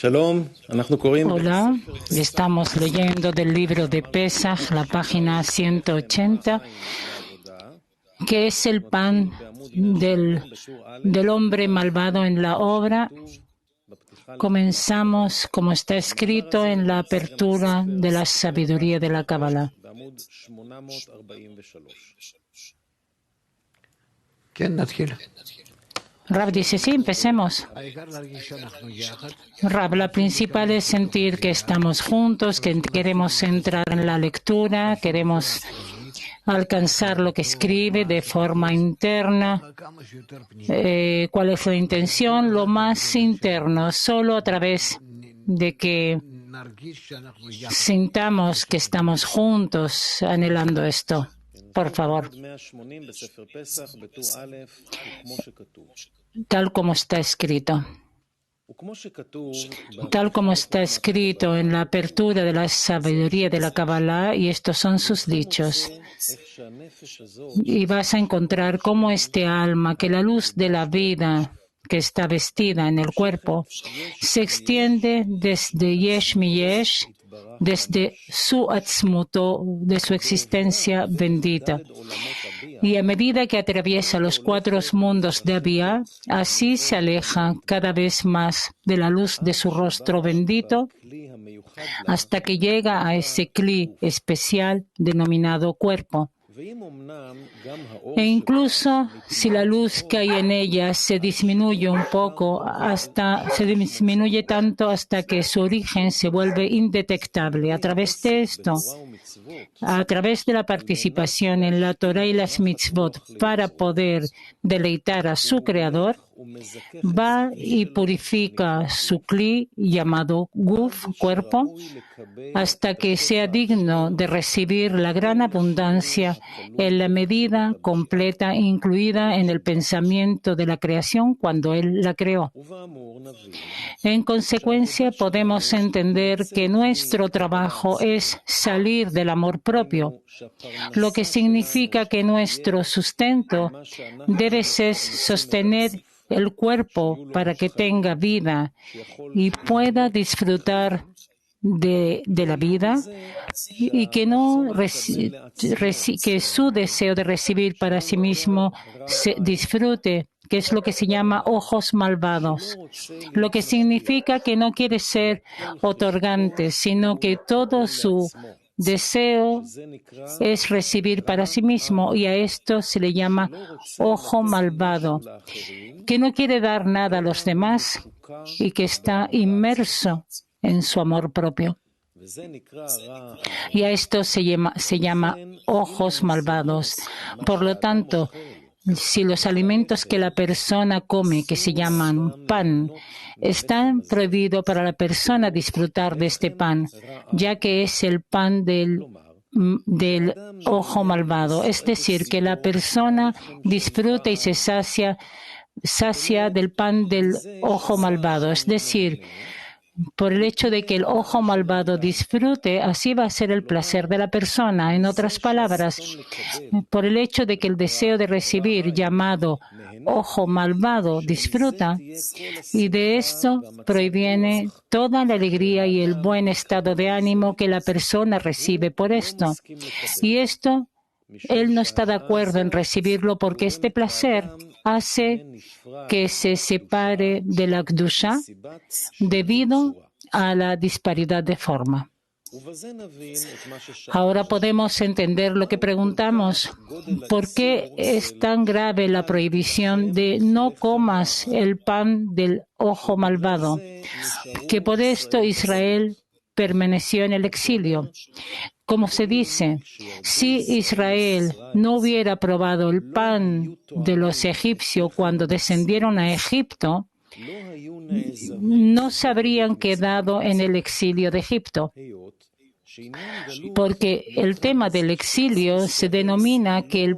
Hola, estamos leyendo del libro de Pesach, la página 180, que es el pan del hombre malvado en la obra. Comenzamos, como está escrito en la apertura de la sabiduría de la Kabbalah. Rab dice, sí, empecemos. Rab, la principal es sentir que estamos juntos, que queremos entrar en la lectura, queremos alcanzar lo que escribe de forma interna. ¿Cuál es la intención? Lo más interno, solo a través de que sintamos que estamos juntos anhelando esto. Por favor. Tal como está escrito. Tal como está escrito en la apertura de la sabiduría de la Kabbalah, y estos son sus dichos. Y vas a encontrar cómo este alma, que la luz de la vida que está vestida en el cuerpo, se extiende desde Yesh mi Yesh, desde su atzmuto, de su existencia bendita. Y a medida que atraviesa los 4 mundos de Abiyá, así se aleja cada vez más de la luz de su rostro bendito, hasta que llega a ese cli especial denominado cuerpo. E incluso si la luz que hay en ella se disminuye un poco, se disminuye tanto hasta que su origen se vuelve indetectable. A través de esto, a través de la participación en la Torah y las mitzvot para poder deleitar a su Creador, va y purifica su kli llamado guf, cuerpo, hasta que sea digno de recibir la gran abundancia en la medida completa incluida en el pensamiento de la creación cuando Él la creó. En consecuencia, podemos entender que nuestro trabajo es salir del amor propio, lo que significa que nuestro sustento debe ser sostener el cuerpo para que tenga vida y pueda disfrutar de la vida, y que que su deseo de recibir para sí mismo se disfrute, que es lo que se llama ojos malvados, lo que significa que no quiere ser otorgante, sino que todo su deseo es recibir para sí mismo, y a esto se le llama ojo malvado, que no quiere dar nada a los demás y que está inmerso en su amor propio. Y a esto se llama ojos malvados. Por lo tanto, si los alimentos que la persona come, que se llaman pan, están prohibidos para la persona disfrutar de este pan, ya que es el pan del ojo malvado. Es decir, que la persona disfruta y se sacia del pan del ojo malvado. Es decir, por el hecho de que el ojo malvado disfrute, así va a ser el placer de la persona. En otras palabras, por el hecho de que el deseo de recibir, llamado ojo malvado, disfruta, y de esto proviene toda la alegría y el buen estado de ánimo que la persona recibe por esto. Y esto, él no está de acuerdo en recibirlo porque este placer hace que se separe de la Kdusha debido a la disparidad de forma. Ahora podemos entender lo que preguntamos. ¿Por qué es tan grave la prohibición de no comas el pan del ojo malvado? Que por esto Israel permaneció en el exilio. Como se dice, si Israel no hubiera probado el pan de los egipcios cuando descendieron a Egipto, no se habrían quedado en el exilio de Egipto. Porque el tema del exilio se denomina que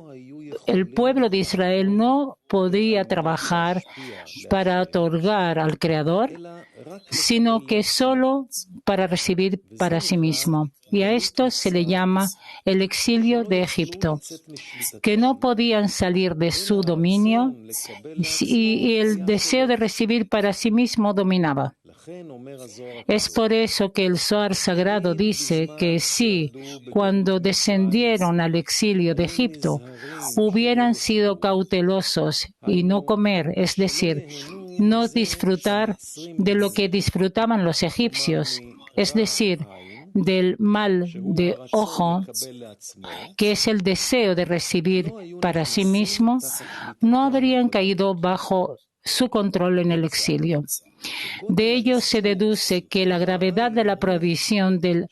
el pueblo de Israel no podía trabajar para otorgar al Creador, sino que solo para recibir para sí mismo. Y a esto se le llama el exilio de Egipto, que no podían salir de su dominio y el deseo de recibir para sí mismo dominaba. Es por eso que el Zohar Sagrado dice que si, cuando descendieron al exilio de Egipto, hubieran sido cautelosos y no comer, es decir, no disfrutar de lo que disfrutaban los egipcios, es decir, del mal de ojo, que es el deseo de recibir para sí mismo, no habrían caído bajo su control en el exilio. De ello se deduce que la gravedad de la prohibición del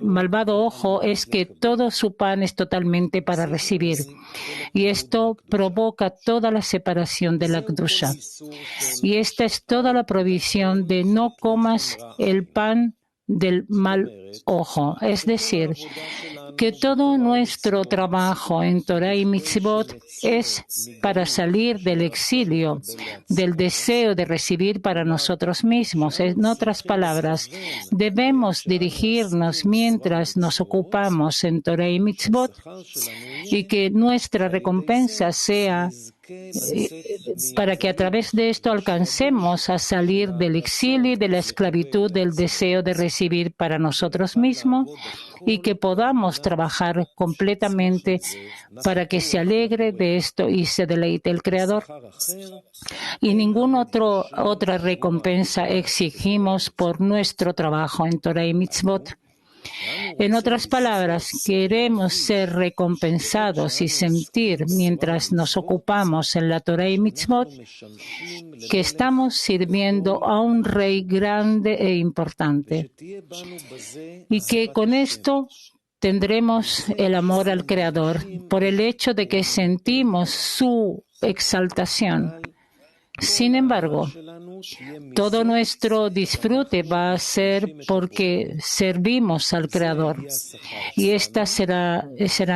malvado ojo es que todo su pan es totalmente para recibir. Y esto provoca toda la separación de la Kedusha. Y esta es toda la prohibición de no comas el pan del mal ojo. Es decir, que todo nuestro trabajo en Torah y Mitzvot es para salir del exilio, del deseo de recibir para nosotros mismos. En otras palabras, debemos dirigirnos mientras nos ocupamos en Torah y Mitzvot y que nuestra recompensa sea para que a través de esto alcancemos a salir del exilio y de la esclavitud del deseo de recibir para nosotros mismos y que podamos trabajar completamente para que se alegre de esto y se deleite el Creador. Y ninguna otra recompensa exigimos por nuestro trabajo en Torah y Mitzvot. En otras palabras, queremos ser recompensados y sentir mientras nos ocupamos en la Torah y Mitzvot que estamos sirviendo a un rey grande e importante y que con esto tendremos el amor al Creador por el hecho de que sentimos su exaltación. Sin embargo, todo nuestro disfrute va a ser porque servimos al Creador. Y esta será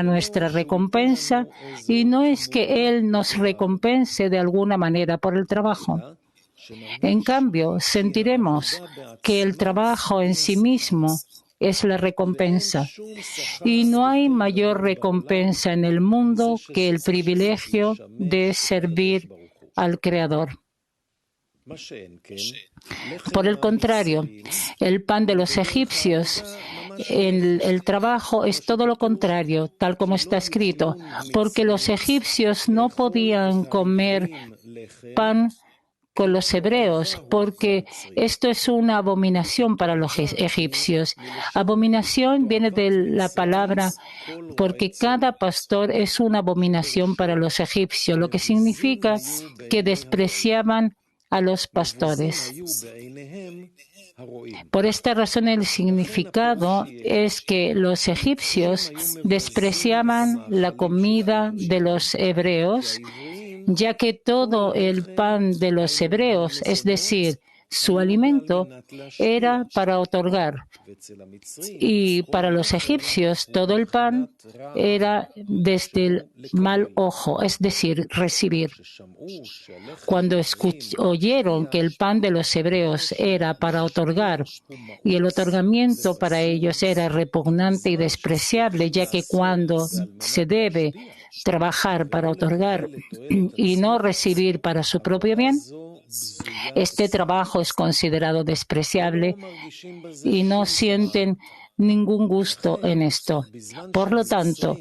nuestra recompensa, y no es que Él nos recompense de alguna manera por el trabajo. En cambio, sentiremos que el trabajo en sí mismo es la recompensa. Y no hay mayor recompensa en el mundo que el privilegio de servir al Creador. Por el contrario, el pan de los egipcios, el trabajo es todo lo contrario, tal como está escrito, porque los egipcios no podían comer pan con los hebreos, porque esto es una abominación para los egipcios. Abominación viene de la palabra porque cada pastor es una abominación para los egipcios, lo que significa que despreciaban a los pastores. Por esta razón, el significado es que los egipcios despreciaban la comida de los hebreos, ya que todo el pan de los hebreos, es decir, su alimento, era para otorgar. Y para los egipcios, todo el pan era desde el mal ojo, es decir, recibir. Cuando oyeron que el pan de los hebreos era para otorgar y el otorgamiento para ellos era repugnante y despreciable, ya que cuando se debe trabajar para otorgar y no recibir para su propio bien, este trabajo es considerado despreciable y no sienten ningún gusto en esto. Por lo tanto,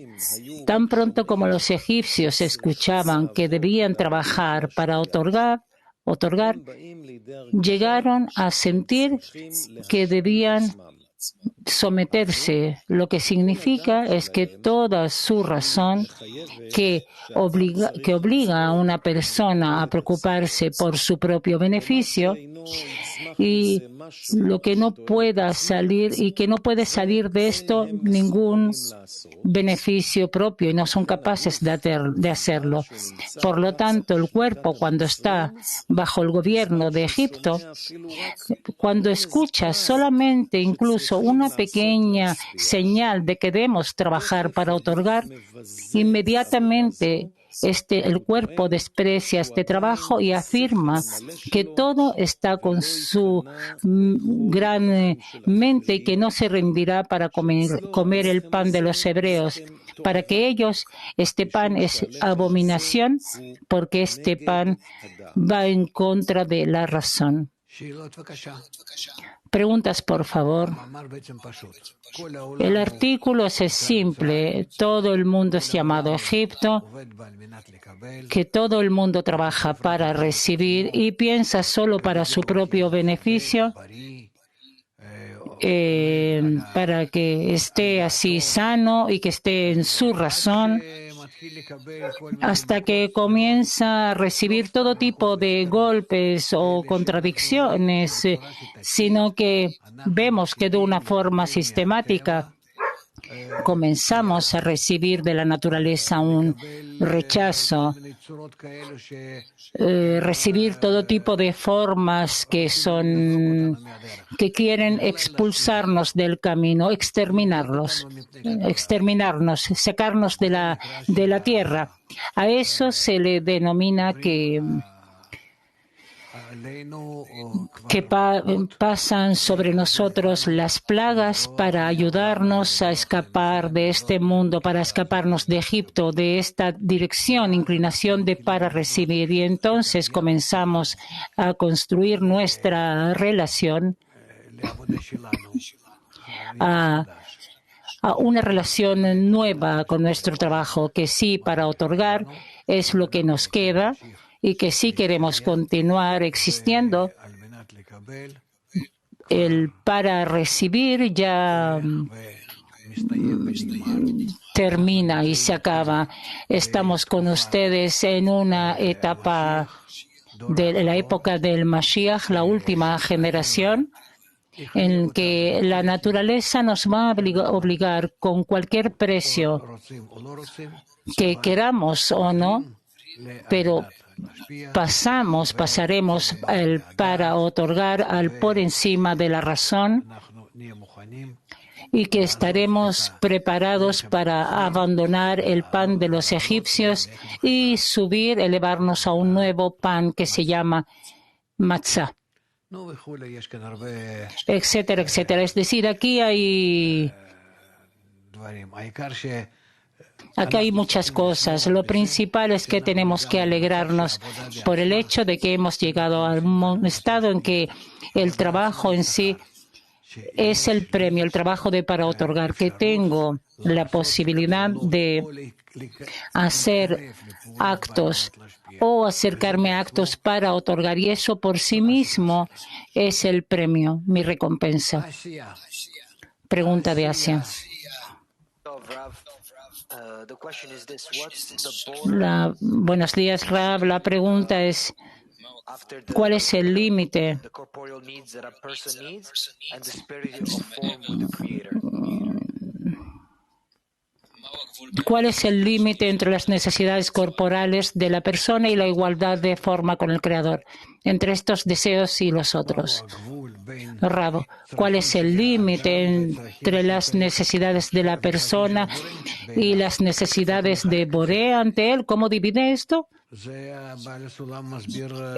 tan pronto como los egipcios escuchaban que debían trabajar para otorgar, llegaron a sentir que debían someterse, lo que significa es que toda su razón que obliga a una persona a preocuparse por su propio beneficio y lo que no pueda salir y que no puede salir de esto ningún beneficio propio y no son capaces de hacerlo. Por lo tanto, el cuerpo, cuando está bajo el gobierno de Egipto, cuando escucha solamente incluso una pequeña señal de que debemos trabajar para otorgar, inmediatamente el cuerpo desprecia este trabajo y afirma que todo está con su gran mente y que no se rendirá para comer el pan de los hebreos. Para que ellos, este pan es abominación, porque este pan va en contra de la razón. Preguntas, por favor. El artículo es simple. Todo el mundo es llamado a Egipto, que todo el mundo trabaja para recibir y piensa solo para su propio beneficio, para que esté así sano y que esté en su razón, hasta que comienza a recibir todo tipo de golpes o contradicciones, sino que vemos que de una forma sistemática comenzamos a recibir de la naturaleza un rechazo, recibir todo tipo de formas que quieren expulsarnos del camino, exterminarnos, sacarnos de la tierra. A eso se le denomina que pasan sobre nosotros las plagas para ayudarnos a escapar de este mundo, para escaparnos de Egipto, de esta dirección, inclinación de para recibir. Y entonces comenzamos a construir nuestra relación a una relación nueva con nuestro trabajo, que sí, para otorgar es lo que nos queda, y que sí queremos continuar existiendo. El para recibir ya termina y se acaba. Estamos con ustedes en una etapa de la época del Mashiach, la última generación, en que la naturaleza nos va a obligar con cualquier precio, que queramos o no, pero pasaremos para otorgar al por encima de la razón, y que estaremos preparados para abandonar el pan de los egipcios y elevarnos a un nuevo pan que se llama matzá, etcétera, etcétera. Es decir, aquí hay muchas cosas. Lo principal es que tenemos que alegrarnos por el hecho de que hemos llegado a un estado en que el trabajo en sí es el premio, el trabajo para otorgar, que tengo la posibilidad de hacer actos o acercarme a actos para otorgar, y eso por sí mismo es el premio, mi recompensa. Pregunta de Asia. Buenos días, Rab. La pregunta es, ¿cuál es el límite? ¿Cuál es el límite entre las necesidades corporales de la persona y la igualdad de forma con el Creador, entre estos deseos y los otros? Rab, ¿cuál es el límite entre las necesidades de la persona y las necesidades de Boré ante él? ¿Cómo divide esto?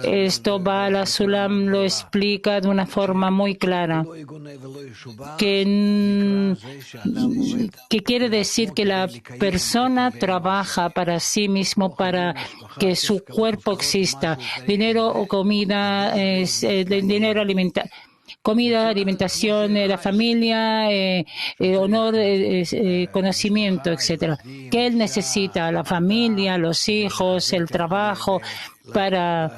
Esto Baal HaSulam lo explica de una forma muy clara, que quiere decir que la persona trabaja para sí mismo, para que su cuerpo exista. Dinero o comida, dinero comida, alimentación, la familia, honor, conocimiento, etcétera. ¿Qué él necesita? La familia, los hijos, el trabajo para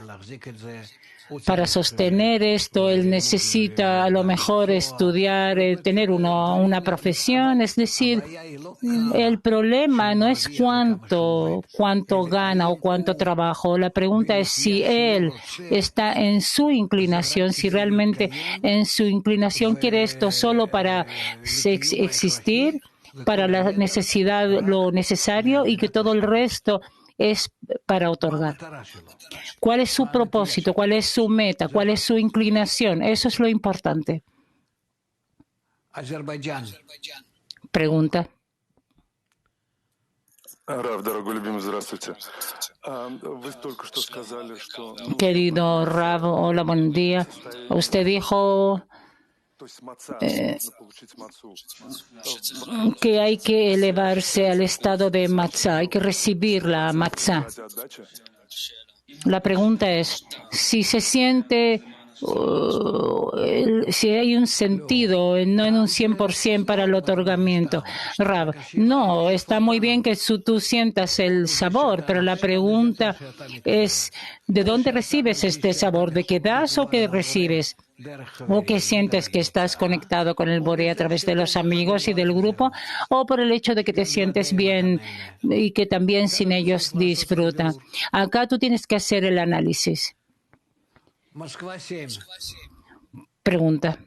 sostener esto. Él necesita a lo mejor estudiar, tener una profesión. Es decir, el problema no es cuánto gana o cuánto trabajo. La pregunta es si él está en su inclinación, si realmente en su inclinación quiere esto solo para existir, para la necesidad, lo necesario, y que todo el resto es para otorgar. ¿Cuál es su propósito? ¿Cuál es su meta? ¿Cuál es su inclinación? Eso es lo importante. Pregunta. Querido Rav, hola, buen día. Usted dijo que hay que elevarse al estado de matzá, hay que recibir la matzá. La pregunta es, si se siente si hay un sentido, no en un 100% para el otorgamiento. Rab, no, está muy bien que tú sientas el sabor, pero la pregunta es, ¿de dónde recibes este sabor? ¿De qué das o qué recibes? ¿O que sientes que estás conectado con el Boré a través de los amigos y del grupo? ¿O por el hecho de que te sientes bien y que también sin ellos disfruta? Acá tú tienes que hacer el análisis. Pregunta.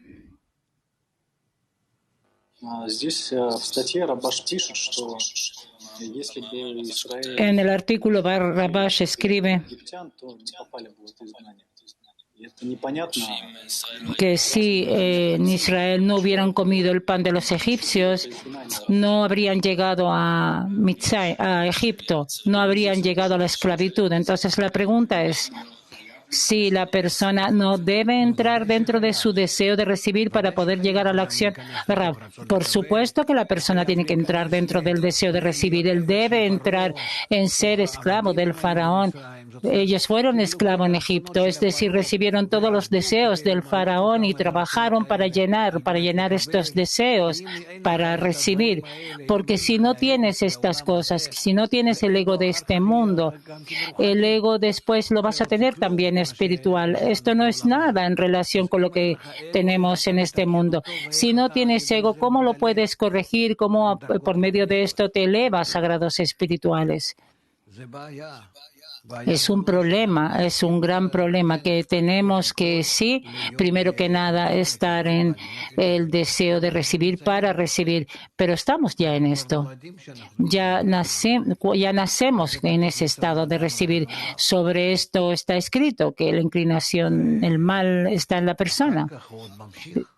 En el artículo Rabash escribe que si en Israel no hubieran comido el pan de los egipcios, no habrían llegado a Egipto, no habrían llegado a la esclavitud. Entonces la pregunta es, si la persona no debe entrar dentro de su deseo de recibir para poder llegar a la acción. Por supuesto que la persona tiene que entrar dentro del deseo de recibir. Él debe entrar en ser esclavo del faraón. Ellos fueron esclavos en Egipto, es decir, recibieron todos los deseos del faraón y trabajaron para llenar estos deseos, para recibir. Porque si no tienes estas cosas, si no tienes el ego de este mundo, el ego después lo vas a tener también espiritual. Esto no es nada en relación con lo que tenemos en este mundo. Si no tienes ego, ¿cómo lo puedes corregir? ¿Cómo por medio de esto te elevas a grados espirituales? Es un problema, es un gran problema que tenemos que, sí, primero que nada, estar en el deseo de recibir para recibir. Pero estamos ya en esto. Ya nacemos en ese estado de recibir. Sobre esto está escrito que la inclinación, el mal está en la persona.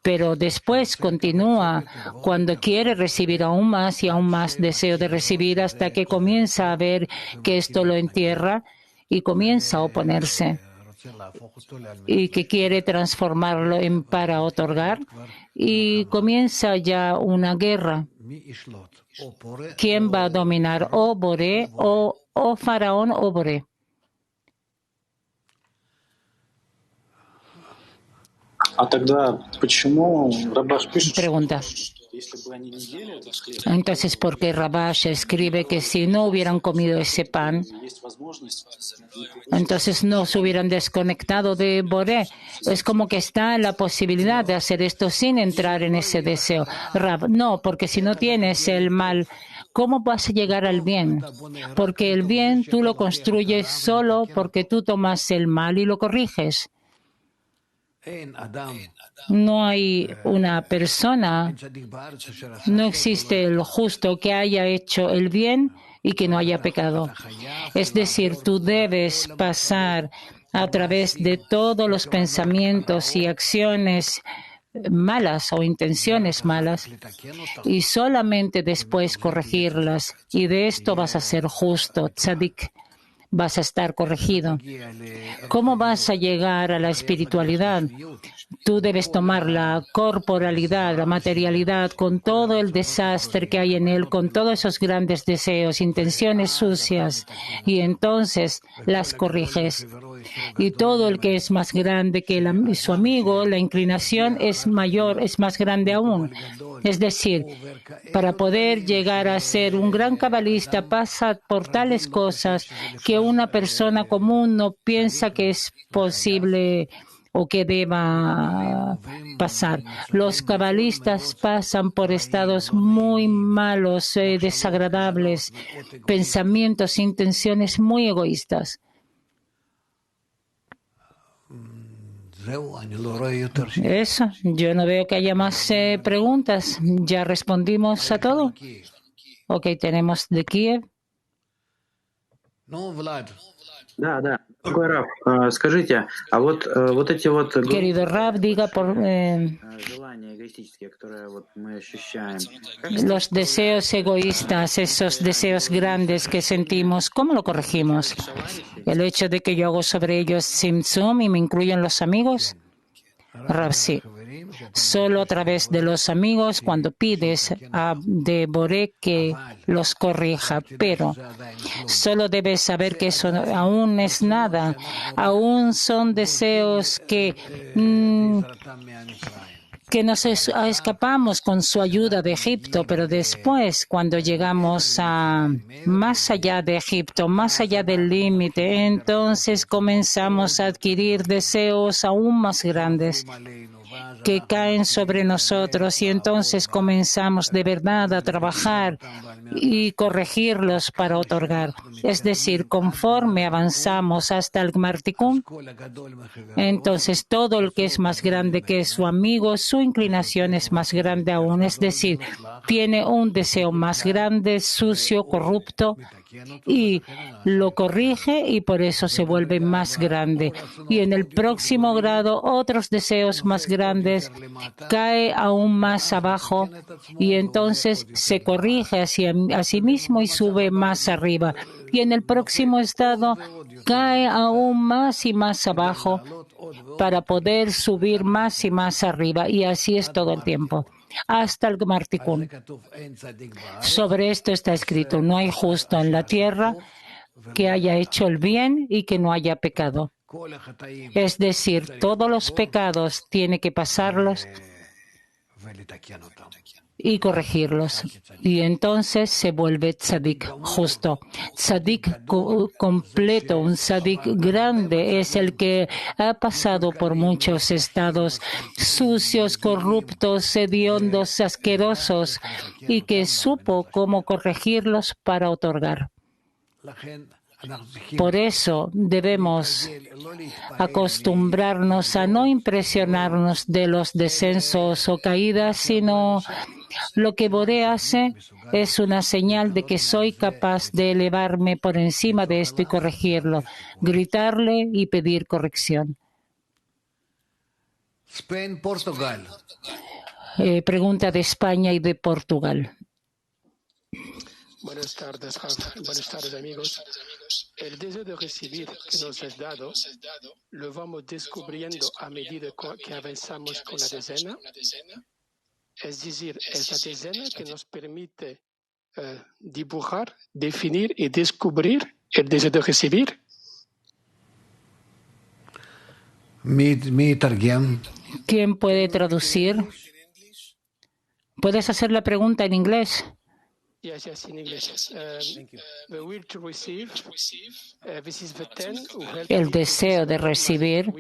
Pero después continúa cuando quiere recibir aún más y aún más deseo de recibir hasta que comienza a ver que esto lo entierra y comienza a oponerse y que quiere transformarlo en para otorgar y comienza ya una guerra. ¿Quién va a dominar? O Boré, o Faraón, o Boré. Pregunta. Entonces, ¿por qué Rabash escribe que si no hubieran comido ese pan, entonces no se hubieran desconectado de Boré? Es como que está la posibilidad de hacer esto sin entrar en ese deseo. No, porque si no tienes el mal, ¿cómo vas a llegar al bien? Porque el bien tú lo construyes solo porque tú tomas el mal y lo corriges. No hay una persona, no existe el justo que haya hecho el bien y que no haya pecado. Es decir, tú debes pasar a través de todos los pensamientos y acciones malas o intenciones malas y solamente después corregirlas. Y de esto vas a ser justo, tzadik. Vas a estar corregido. ¿Cómo vas a llegar a la espiritualidad? Tú debes tomar la corporalidad, la materialidad, con todo el desastre que hay en él, con todos esos grandes deseos, intenciones sucias, y entonces las corriges. Y todo el que es más grande que su amigo, la inclinación es mayor, es más grande aún. Es decir, para poder llegar a ser un gran cabalista pasa por tales cosas que una persona común no piensa que es posible o que deba pasar. Los cabalistas pasan por estados muy malos, desagradables, pensamientos, intenciones muy egoístas. Eso, yo no veo que haya más preguntas. ¿Ya respondimos a todo? Ok, tenemos de Kiev. Да. Такой Рав, скажите, а вот эти вот Querido Rab, diga por желания эгоистические, которые вот мы ощущаем. los deseos egoístas, esos deseos grandes que sentimos, ¿cómo lo corregimos? El hecho de que yo hago sobre ellos simsum y me incluyen los amigos. Rab, sí. Solo a través de los amigos cuando pides a Boré que los corrija. Pero solo debes saber que eso aún es nada. Aún son deseos que nos escapamos con su ayuda de Egipto, pero después, cuando llegamos a más allá de Egipto, más allá del límite, entonces comenzamos a adquirir deseos aún más grandes que caen sobre nosotros y entonces comenzamos de verdad a trabajar y corregirlos para otorgar. Es decir, conforme avanzamos hasta el Gmar Tikkun, entonces todo el que es más grande que su amigo, su inclinación es más grande aún. Es decir, tiene un deseo más grande, sucio, corrupto, y lo corrige y por eso se vuelve más grande. Y en el próximo grado, otros deseos más grandes cae aún más abajo y entonces se corrige a sí mismo y sube más arriba. Y en el próximo estado cae aún más y más abajo para poder subir más y más arriba. Y así es todo el tiempo, hasta el Gmar Tikkun. Sobre esto está escrito: no hay justo en la tierra que haya hecho el bien y que no haya pecado. Es decir, todos los pecados tiene que pasarlos y corregirlos. Y entonces se vuelve tzadik justo. Tzadik completo, un tzadik grande, es el que ha pasado por muchos estados sucios, corruptos, hediondos, asquerosos, y que supo cómo corregirlos para otorgar. Por eso debemos acostumbrarnos a no impresionarnos de los descensos o caídas, sino lo que Boré hace es una señal de que soy capaz de elevarme por encima de esto y corregirlo, gritarle y pedir corrección. Pregunta de España y de Portugal. Buenas tardes, amigos. El deseo de recibir que nos has dado, lo vamos descubriendo a medida que avanzamos con la decena. Es decir, es la decena que nos permite dibujar, definir y descubrir el deseo de recibir. ¿Quién puede traducir? ¿Puedes hacer la pregunta en inglés? Yes, in English. The will to receive, this is the 10 who help El deseo de recibir.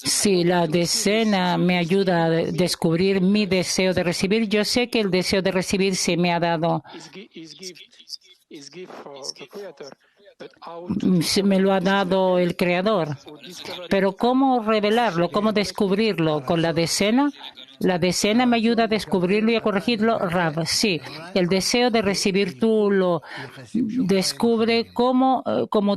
Si la decena me ayuda a descubrir mi deseo de recibir, yo sé que el deseo de recibir se me ha dado. Se me lo ha dado el Creador. Pero ¿cómo revelarlo? ¿Cómo descubrirlo? ¿Con la decena? ¿La decena me ayuda a descubrirlo y a corregirlo? Rav, sí. El deseo de recibir tú lo descubre como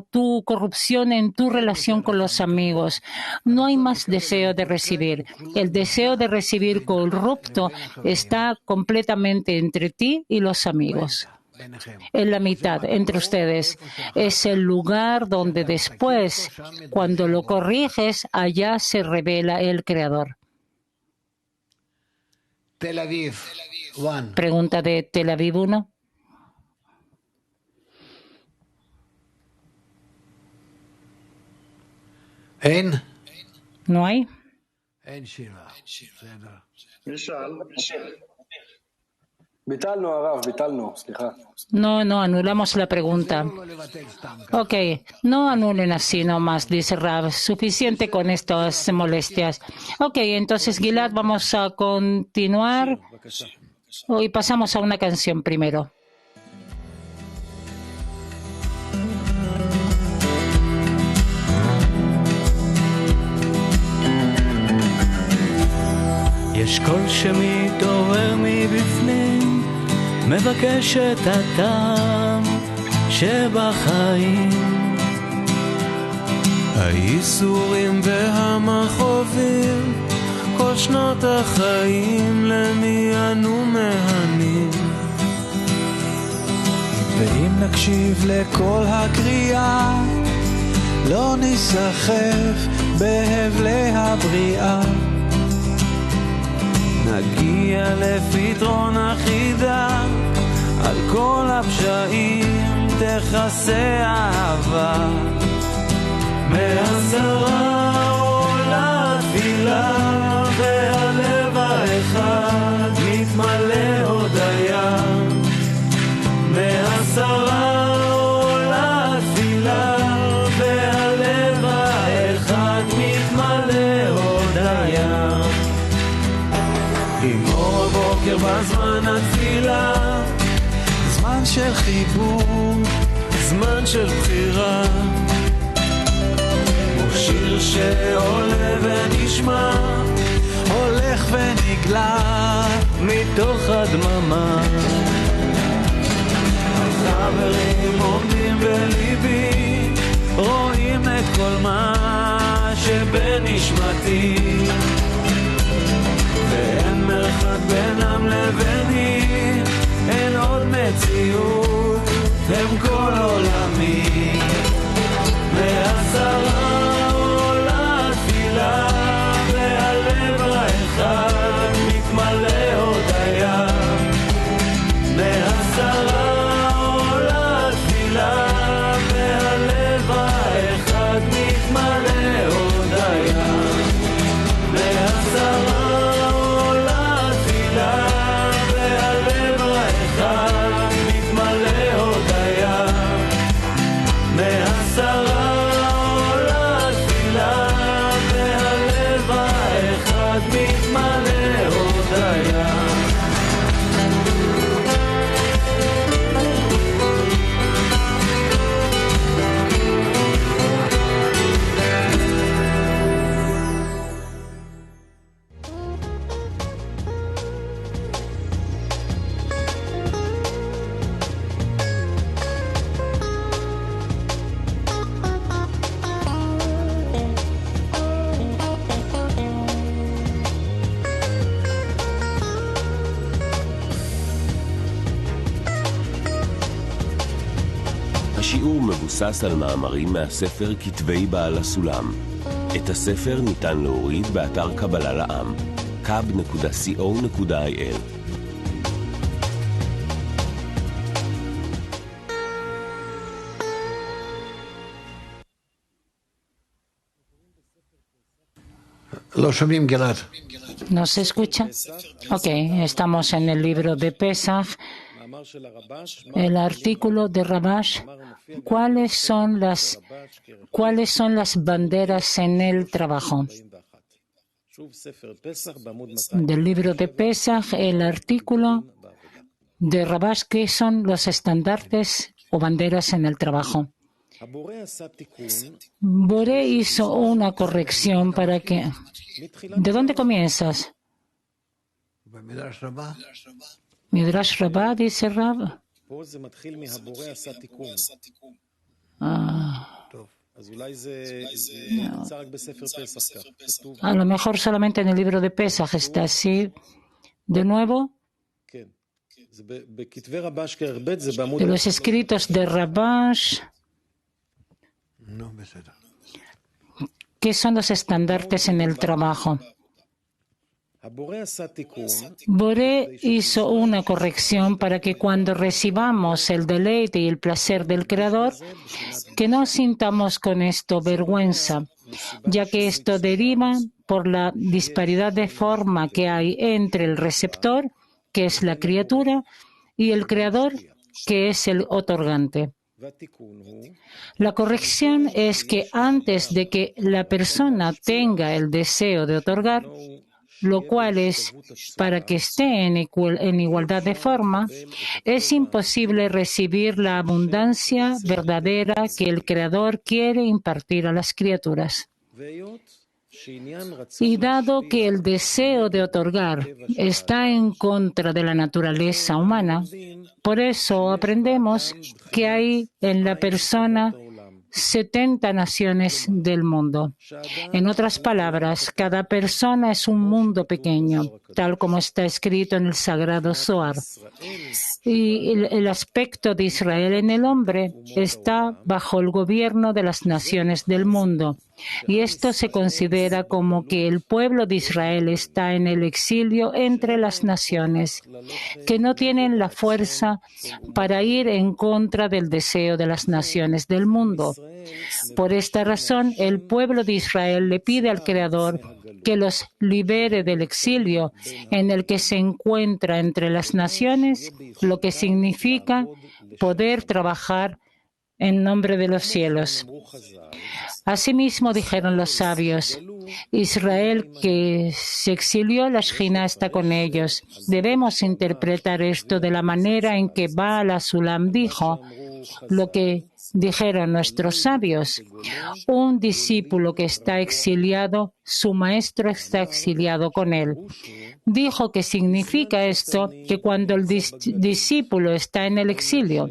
tu corrupción en tu relación con los amigos. No hay más deseo de recibir. El deseo de recibir corrupto está completamente entre ti y los amigos. En la mitad, entre ustedes. Es el lugar donde después, cuando lo corriges, allá se revela el Creador. Tel Aviv, one. Pregunta de Tel Aviv 1. ¿No hay? No, anulamos la pregunta. Ok, no anulen así nomás, dice Rav. Suficiente con estas molestias. Ok, entonces, Gilad, vamos a continuar. Hoy pasamos a una canción primero. יש קול שמתעורר מבפנים, מבקש את הטעם שבחיים. הייסורים והמכאובים, כל שנות החיים למי אנו מהנים. ואם נקשיב לכל הקריאה, לא ניסחף בהבלי הבריאה, נגיע לפתרון החידה, על כל הפשעים תכסה אהבה. מעשרה עולה תפילה, והלב האחד מתמלא הודיה. מעשרה עולה תפילה, והלב האחד מתמלא הודיה. עם אור הבוקר בזמן התפילה, זמן של חיבור, זמן של בחירה, שיר שעולה ונשמע, הולך ונגלה מתוך הדממה. החברים עומדים בליבי, רואים את כל מה שבנשמתי, ואין מרחק בינם לביני, אין עוד מציאות, הם כל עולמי. מעשרה עולה תפילה, והלב האחד מתמלא הודיה. מעשרה עולה תפילה, והלב האחד מתמלא הודיה. מעשרה עולה תפילה, והלב האחד מתמלא הודיה. מעשרה השיעור מבוסס על מאמרים מהספר כתבי בעל הסולם. את הספר ניתן להוריד באתר קבלה לעם, kab.co.il. לא שומעים, גלעד. ¿No se escucha? Ok, estamos en el libro de Pesach. El artículo de Rabash, ¿cuáles son las banderas en el trabajo? Del libro de Pesach, el artículo de Rabash, ¿qué son los estandartes o banderas en el trabajo? Boré hizo una corrección para que... ¿De dónde comienzas? Midrash Rabbah, dice Rab. A lo mejor solamente en el libro de Pesach está así. De nuevo, de los escritos de Rabash, ¿qué son los estandartes en el trabajo? Boré hizo una corrección para que cuando recibamos el deleite y el placer del Creador, que no sintamos con esto vergüenza, ya que esto deriva por la disparidad de forma que hay entre el receptor, que es la criatura, y el Creador, que es el otorgante. La corrección es que antes de que la persona tenga el deseo de otorgar, lo cual es para que esté en igualdad de forma, es imposible recibir la abundancia verdadera que el Creador quiere impartir a las criaturas. Y dado que el deseo de otorgar está en contra de la naturaleza humana, por eso aprendemos que hay en la persona 70 naciones del mundo. En otras palabras, cada persona es un mundo pequeño, tal como está escrito en el Sagrado Zohar. Y el aspecto de Israel en el hombre está bajo el gobierno de las naciones del mundo. Y esto se considera como que el pueblo de Israel está en el exilio entre las naciones, que no tienen la fuerza para ir en contra del deseo de las naciones del mundo. Por esta razón, el pueblo de Israel le pide al Creador que los libere del exilio en el que se encuentra entre las naciones, lo que significa poder trabajar en nombre de los cielos. Asimismo dijeron los sabios, Israel que se exilió, la Shejina está con ellos. Debemos interpretar esto de la manera en que Baal HaSulam dijo lo que dijeron nuestros sabios. Un discípulo que está exiliado, su maestro está exiliado con él. Dijo que significa esto que cuando el discípulo está en el exilio,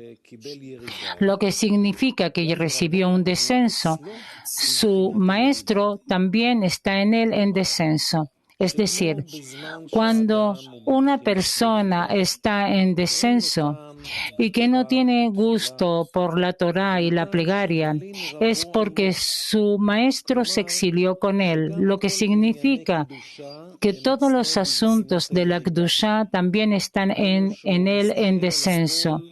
lo que significa que recibió un descenso, su maestro también está en él en descenso. Es decir, cuando una persona está en descenso y que no tiene gusto por la Torá y la plegaria, es porque su maestro se exilió con él, lo que significa que todos los asuntos de la Kedushá también están en él en descenso,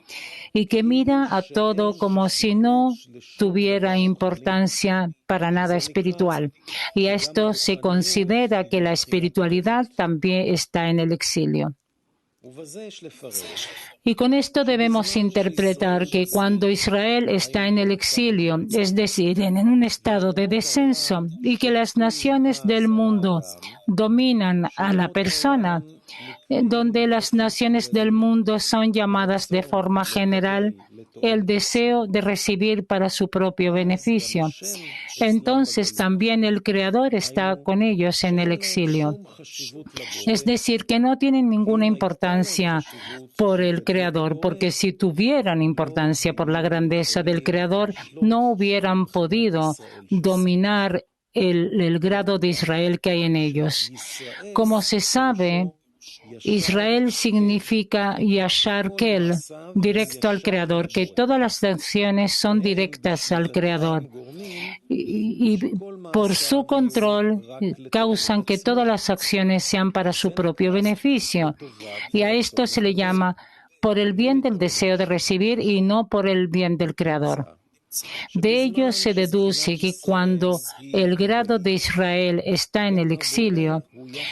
y que mira a todo como si no tuviera importancia para nada espiritual. Y a esto se considera que la espiritualidad también está en el exilio. Y con esto debemos interpretar que cuando Israel está en el exilio, es decir, en un estado de descenso, y que las naciones del mundo dominan a la persona, donde las naciones del mundo son llamadas de forma general el deseo de recibir para su propio beneficio. Entonces también el Creador está con ellos en el exilio. Es decir, que no tienen ninguna importancia por el Creador, porque si tuvieran importancia por la grandeza del Creador, no hubieran podido dominar el grado de Israel que hay en ellos. Como se sabe, Israel significa Yashar Kel, directo al Creador, que todas las acciones son directas al Creador. Y por su control causan que todas las acciones sean para su propio beneficio. Y a esto se le llama por el bien del deseo de recibir y no por el bien del Creador. De ello se deduce que cuando el grado de Israel está en el exilio,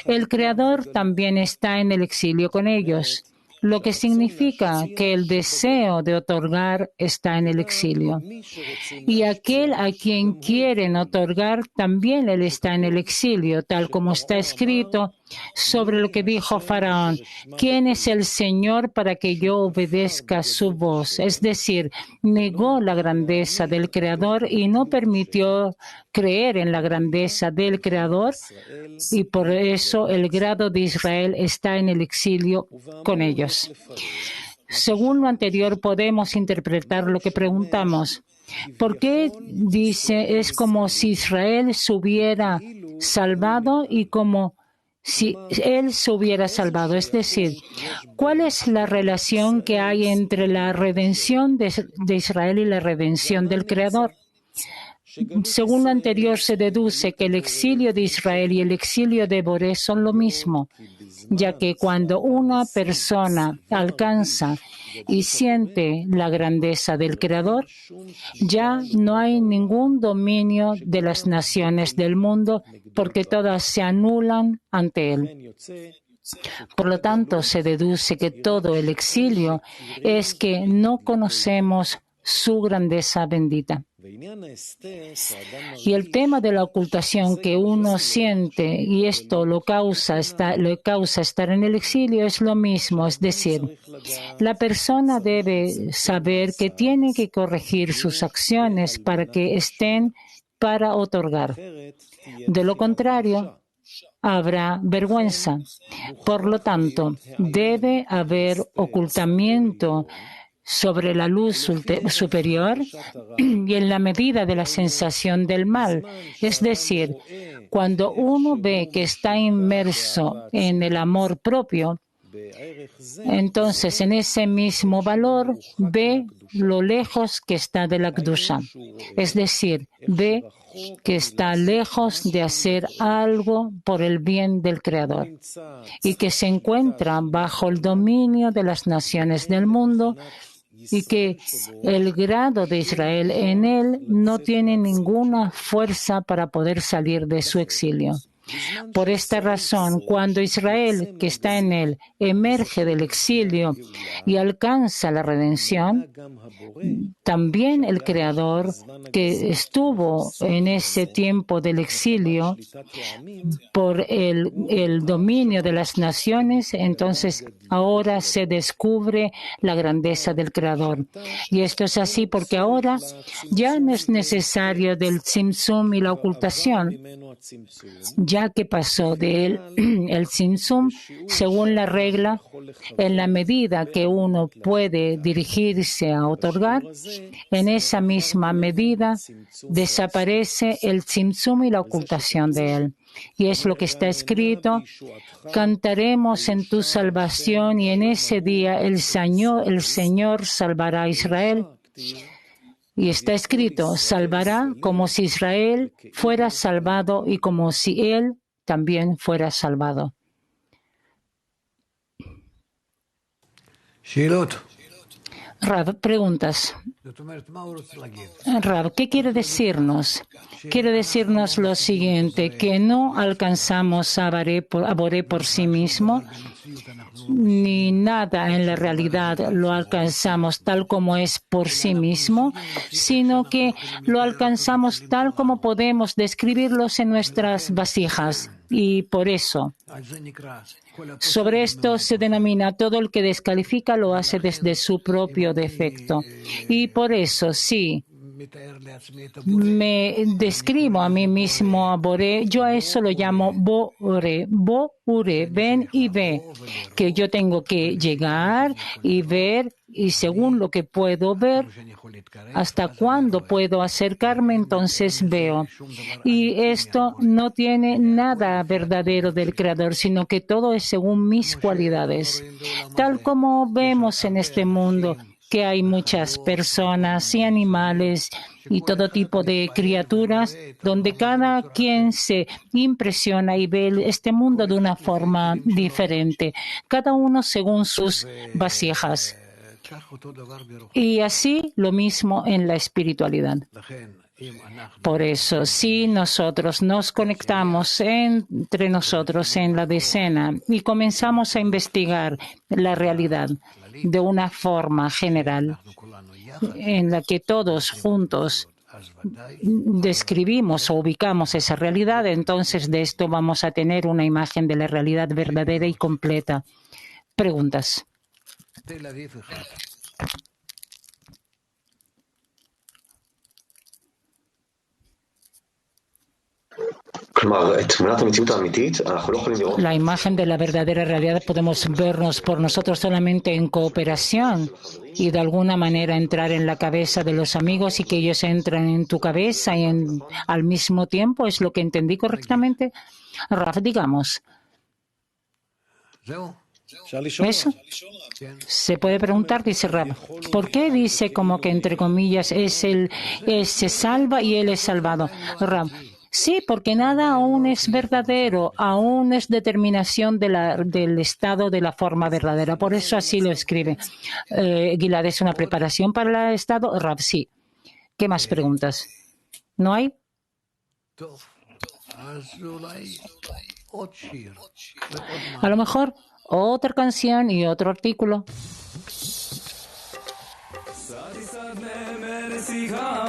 el Creador también está en el exilio con ellos, lo que significa que el deseo de otorgar está en el exilio. Y aquel a quien quieren otorgar, también él está en el exilio, tal como está escrito sobre lo que dijo Faraón. ¿Quién es el Señor para que yo obedezca su voz? Es decir, negó la grandeza del Creador y no permitió creer en la grandeza del Creador, y por eso el grado de Israel está en el exilio con ellos. Según lo anterior, podemos interpretar lo que preguntamos. ¿Por qué dice es como si Israel se hubiera salvado y como si él se hubiera salvado? Es decir, ¿cuál es la relación que hay entre la redención de Israel y la redención del Creador? Según lo anterior, se deduce que el exilio de Israel y el exilio de Boré son lo mismo, ya que cuando una persona alcanza y siente la grandeza del Creador, ya no hay ningún dominio de las naciones del mundo, porque todas se anulan ante él. Por lo tanto, se deduce que todo el exilio es que no conocemos su grandeza bendita. Y el tema de la ocultación que uno siente, y esto le causa estar en el exilio, es lo mismo. Es decir, la persona debe saber que tiene que corregir sus acciones para que estén para otorgar. De lo contrario, habrá vergüenza. Por lo tanto, debe haber ocultamiento sobre la luz superior y en la medida de la sensación del mal. Es decir, cuando uno ve que está inmerso en el amor propio, entonces en ese mismo valor ve lo lejos que está de la Kedusha. Es decir, ve que está lejos de hacer algo por el bien del Creador y que se encuentra bajo el dominio de las naciones del mundo y que el grado de Israel en él no tiene ninguna fuerza para poder salir de su exilio. Por esta razón, cuando Israel, que está en él, emerge del exilio y alcanza la redención, también el Creador, que estuvo en ese tiempo del exilio por el dominio de las naciones, entonces ahora se descubre la grandeza del Creador. Y esto es así porque ahora ya no es necesario del tzimtzum y la ocultación, ya que pasó de él el tzimtzum según la regla, en la medida que uno puede dirigirse a otorgar, en esa misma medida desaparece el tzimtzum y la ocultación de él. Y es lo que está escrito: cantaremos en tu salvación y en ese día el Señor salvará a Israel. Y está escrito, salvará como si Israel fuera salvado y como si él también fuera salvado. Rab, preguntas. Rab, ¿qué quiere decirnos? Quiere decirnos lo siguiente, que no alcanzamos a Boré por sí mismo, ni nada en la realidad lo alcanzamos tal como es por sí mismo, sino que lo alcanzamos tal como podemos describirlos en nuestras vasijas. Y por eso, sobre esto se denomina todo el que descalifica lo hace desde su propio defecto. Y por eso, sí, me describo a mí mismo a Boré, yo a eso lo llamo Boré, Bo-Ure, ven y ve, que yo tengo que llegar y ver, y según lo que puedo ver, hasta cuándo puedo acercarme, entonces veo. Y esto no tiene nada verdadero del Creador, sino que todo es según mis cualidades. Tal como vemos en este mundo, que hay muchas personas y animales y todo tipo de criaturas, donde cada quien se impresiona y ve este mundo de una forma diferente, cada uno según sus vasijas. Y así lo mismo en la espiritualidad. Por eso, si nosotros nos conectamos entre nosotros en la decena y comenzamos a investigar la realidad de una forma general, en la que todos juntos describimos o ubicamos esa realidad, entonces de esto vamos a tener una imagen de la realidad verdadera y completa. Preguntas. La imagen de la verdadera realidad podemos vernos por nosotros solamente en cooperación y de alguna manera entrar en la cabeza de los amigos y que ellos entren en tu cabeza y al mismo tiempo. ¿Es lo que entendí correctamente? Raf, digamos. ¿Eso? Se puede preguntar, dice Rab, ¿por qué dice como que entre comillas se salva y él es salvado? Rab, sí, porque nada aún es verdadero, aún es determinación del estado de la forma verdadera. Por eso así lo escribe. Gilad, ¿es una preparación para el estado? Rab, sí. ¿Qué más preguntas? ¿No hay? A lo mejor otra canción y otro artículo.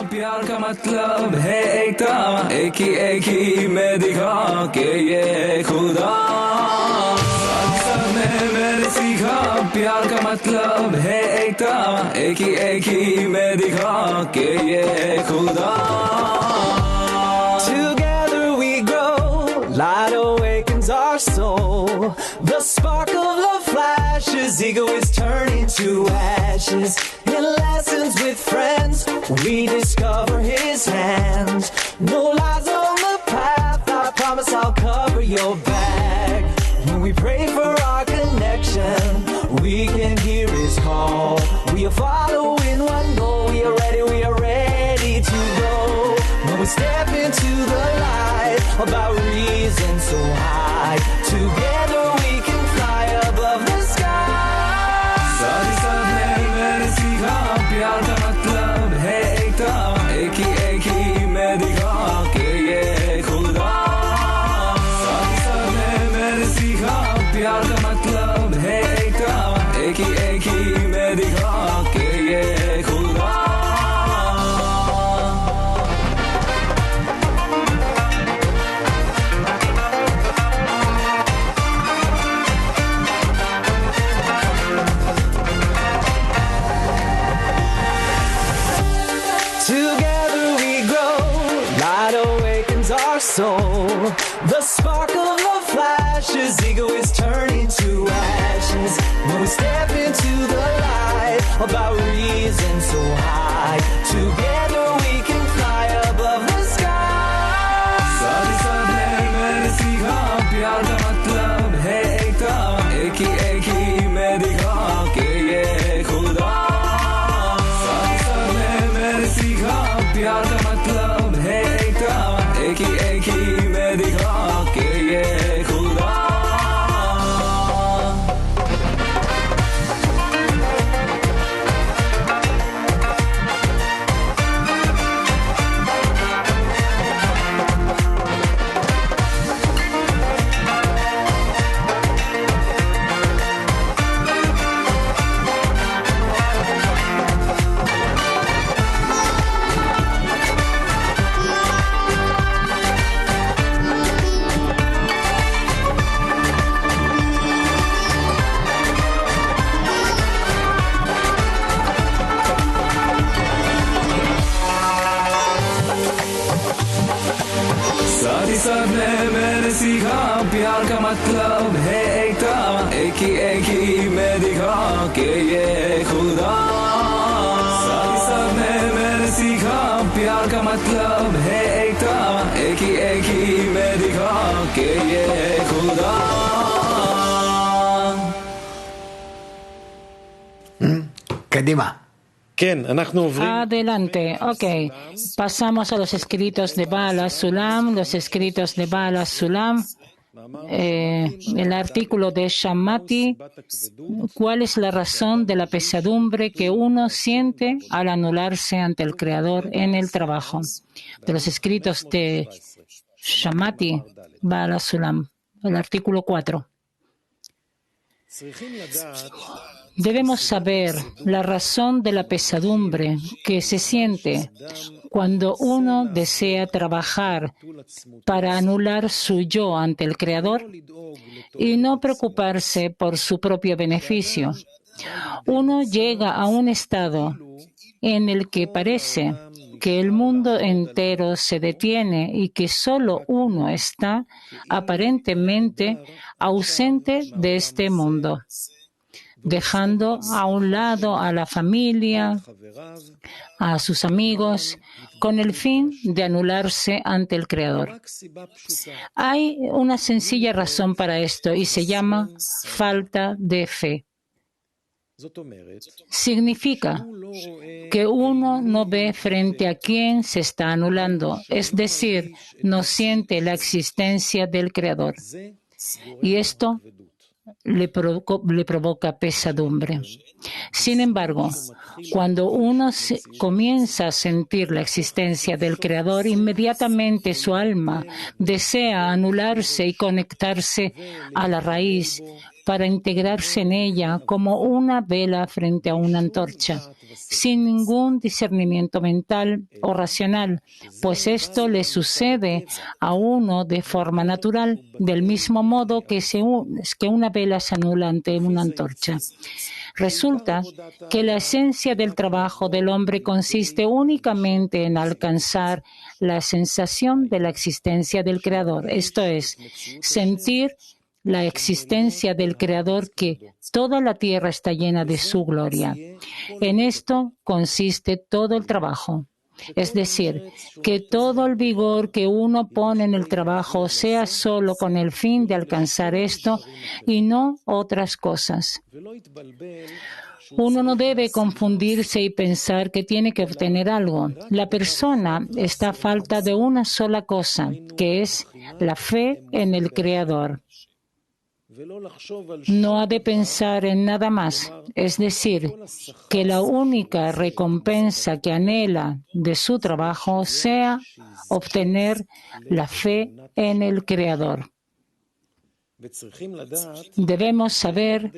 प्यार का मतलब है एकता एक ही में दिखा के ये खुदा में मैंने सीखा प्यार का मतलब है एकता एक ही में दिखा के ये खुदा Together we grow, light awakens our soul. The spark of love flashes, ego is turning to ashes. In lessons with friends, we discover his hand. No lies on the path, I promise I'll cover your back. When we pray for our connection, we can hear his call. We are following one goal. We are ready to go. When we step into the light, about reason so high, together we can fly above the sky. साथ साथ में मेरे सीखा प्यार का मतलब है एकता, एक ही मैं दिखा के ये खुदा। साथ साथ में मेरे सीखा प्यार का मतलब है एकता, एक ही मैं दिखा के ये खुदा। Together we grow, light awakens our soul. The spark of love flashes, ego is turning to ashes. When we step into the light, about reason so high, together we can fly above the sky. साथ साथ में मैंने सीखा प्यार का मतलब है एकता, एक ही मैं दिखा के ये खुदा। सीखा प्यार का मतलब है एकता, एक ही मैं दिखा के ये खुदा। साथ में मैंने सीखा प्यार का मतलब है एकता, एक ही मैं दिखा के ये खुदा। साथ में मैंने सीखा प्यार का मतलब है एकता, एक ही मैं दिखा के ये खुदा। קדימה. Adelante. Ok. Pasamos a los escritos de Baal HaSulam. Los escritos de Baal HaSulam. El artículo de Shammati. ¿Cuál es la razón de la pesadumbre que uno siente al anularse ante el Creador en el trabajo? De los escritos de Shammati, Baal HaSulam. El artículo 4. Debemos saber la razón de la pesadumbre que se siente cuando uno desea trabajar para anular su yo ante el Creador y no preocuparse por su propio beneficio. Uno llega a un estado en el que parece que el mundo entero se detiene y que solo uno está aparentemente ausente de este mundo, dejando a un lado a la familia, a sus amigos, con el fin de anularse ante el Creador. Hay una sencilla razón para esto y se llama falta de fe. Significa que uno no ve frente a quién se está anulando, es decir, no siente la existencia del Creador. Y esto le provoca pesadumbre. Sin embargo, cuando uno comienza a sentir la existencia del Creador, inmediatamente su alma desea anularse y conectarse a la raíz para integrarse en ella como una vela frente a una antorcha, sin ningún discernimiento mental o racional, pues esto le sucede a uno de forma natural, del mismo modo que una vela se anula ante una antorcha. Resulta que la esencia del trabajo del hombre consiste únicamente en alcanzar la sensación de la existencia del Creador, esto es, sentir la existencia del Creador, que toda la tierra está llena de su gloria. En esto consiste todo el trabajo. Es decir, que todo el vigor que uno pone en el trabajo sea solo con el fin de alcanzar esto y no otras cosas. Uno no debe confundirse y pensar que tiene que obtener algo. La persona está a falta de una sola cosa, que es la fe en el Creador. No ha de pensar en nada más, es decir, que la única recompensa que anhela de su trabajo sea obtener la fe en el Creador. Debemos saber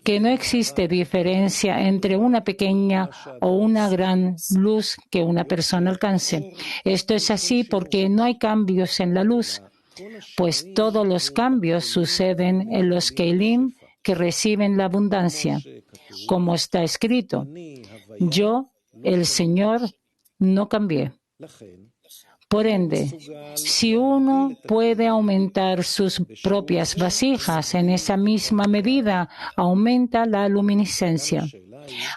que no existe diferencia entre una pequeña o una gran luz que una persona alcance. Esto es así porque no hay cambios en la luz, pues todos los cambios suceden en los Keilim que reciben la abundancia. Como está escrito, yo, el Señor, no cambié. Por ende, si uno puede aumentar sus propias vasijas, en esa misma medida aumenta la luminiscencia.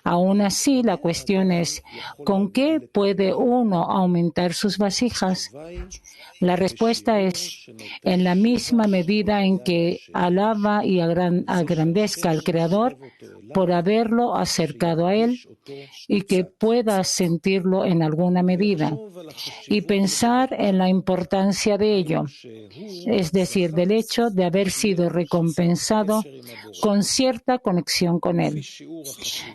Aún así, la cuestión es, ¿con qué puede uno aumentar sus vasijas? La respuesta es, en la misma medida en que alaba y agrandezca al Creador por haberlo acercado a Él y que pueda sentirlo en alguna medida y pensar en la importancia de ello, es decir, del hecho de haber sido recompensado con cierta conexión con Él.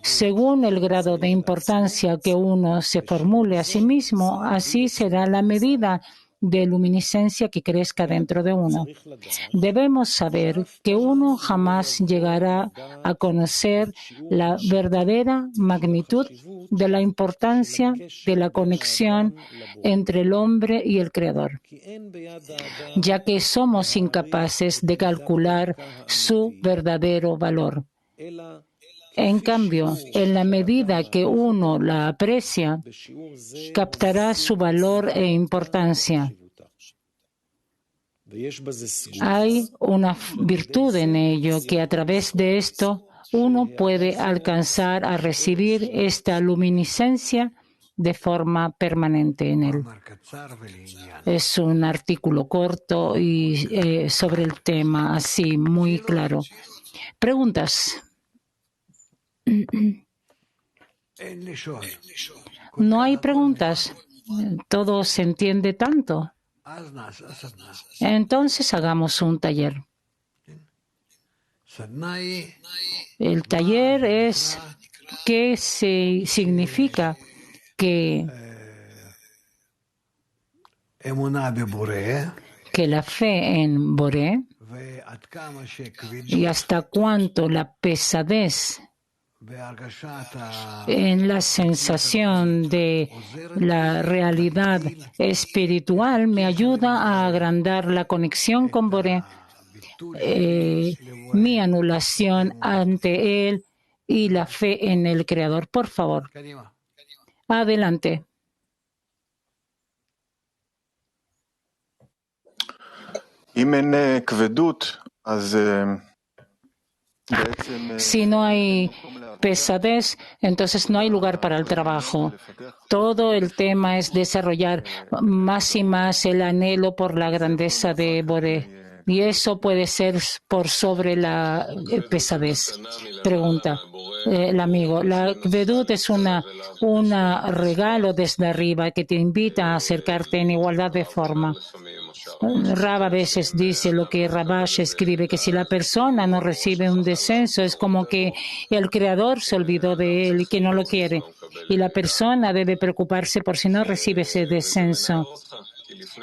Según el grado de importancia que uno se formule a sí mismo, así será la medida de luminiscencia que crezca dentro de uno. Debemos saber que uno jamás llegará a conocer la verdadera magnitud de la importancia de la conexión entre el hombre y el Creador, ya que somos incapaces de calcular su verdadero valor. En cambio, en la medida que uno la aprecia, captará su valor e importancia. Hay una virtud en ello que a través de esto uno puede alcanzar a recibir esta luminiscencia de forma permanente en él. Es un artículo corto y sobre el tema, así, muy claro. ¿Preguntas? No hay preguntas. Todo se entiende tanto. Entonces hagamos un taller. El taller es qué significa que la fe en Boré y hasta cuánto la pesadez en la sensación de la realidad espiritual me ayuda a agrandar la conexión con Boré, mi anulación ante Él y la fe en el Creador. Por favor, adelante. Si no hay pesadez, entonces no hay lugar para el trabajo. Todo el tema es desarrollar más y más el anhelo por la grandeza de Boré. Y eso puede ser por sobre la pesadez. Pregunta el amigo. La Vedut es un regalo desde arriba que te invita a acercarte en igualdad de forma. Rab a veces dice lo que Rabash escribe, que si la persona no recibe un descenso es como que el Creador se olvidó de él y que no lo quiere. Y la persona debe preocuparse por si no recibe ese descenso.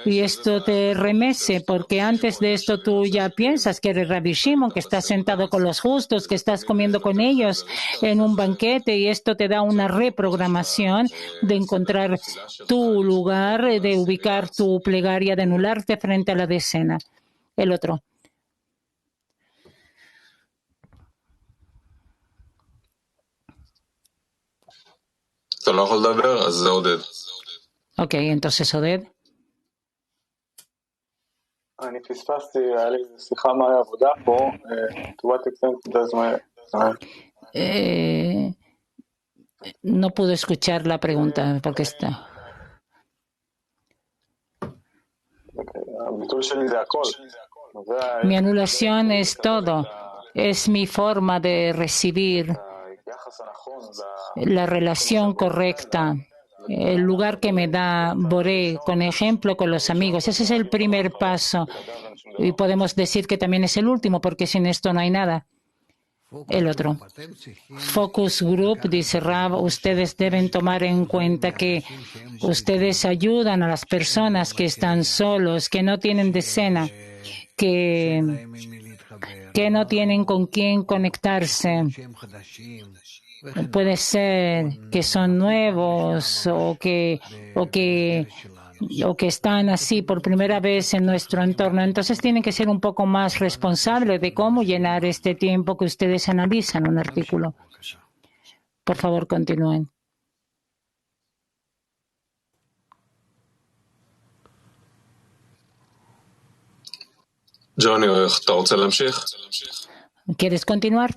Y esto te remece, porque antes de esto tú ya piensas que eres Rabbi Shimon, que estás sentado con los justos, que estás comiendo con ellos en un banquete, y esto te da una reprogramación de encontrar tu lugar, de ubicar tu plegaria, de anularte frente a la decena. El otro. Ok, entonces Oded. No pude escuchar la pregunta porque está. Mi anulación es todo. Es mi forma de recibir la relación correcta, el lugar que me da Boré, con ejemplo con los amigos. Ese es el primer paso. Y podemos decir que también es el último, porque sin esto no hay nada. El otro. Focus Group, dice Rav, ustedes deben tomar en cuenta que ustedes ayudan a las personas que están solos, que no tienen decena, que no tienen con quién conectarse. Puede ser que son nuevos o que están así por primera vez en nuestro entorno. Entonces tienen que ser un poco más responsables de cómo llenar este tiempo que ustedes analizan un artículo. Por favor, continúen. Johnny, ¿Quieres continuar?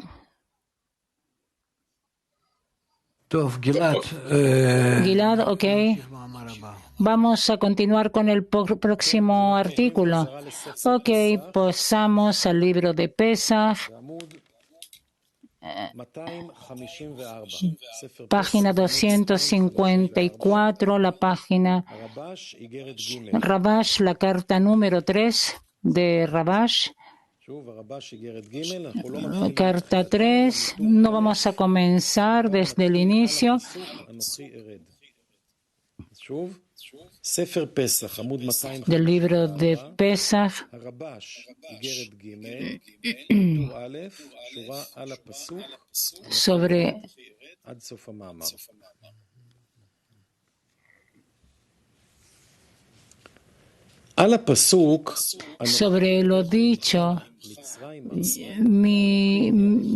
Gilad, ok. Vamos a continuar con el próximo artículo. Ok, pasamos al libro de Pesach. Página 254, la página Rabash, la carta número 3 de Rabash. Carta 3, no vamos a comenzar desde el inicio. Del libro de Pesach, sobre lo dicho,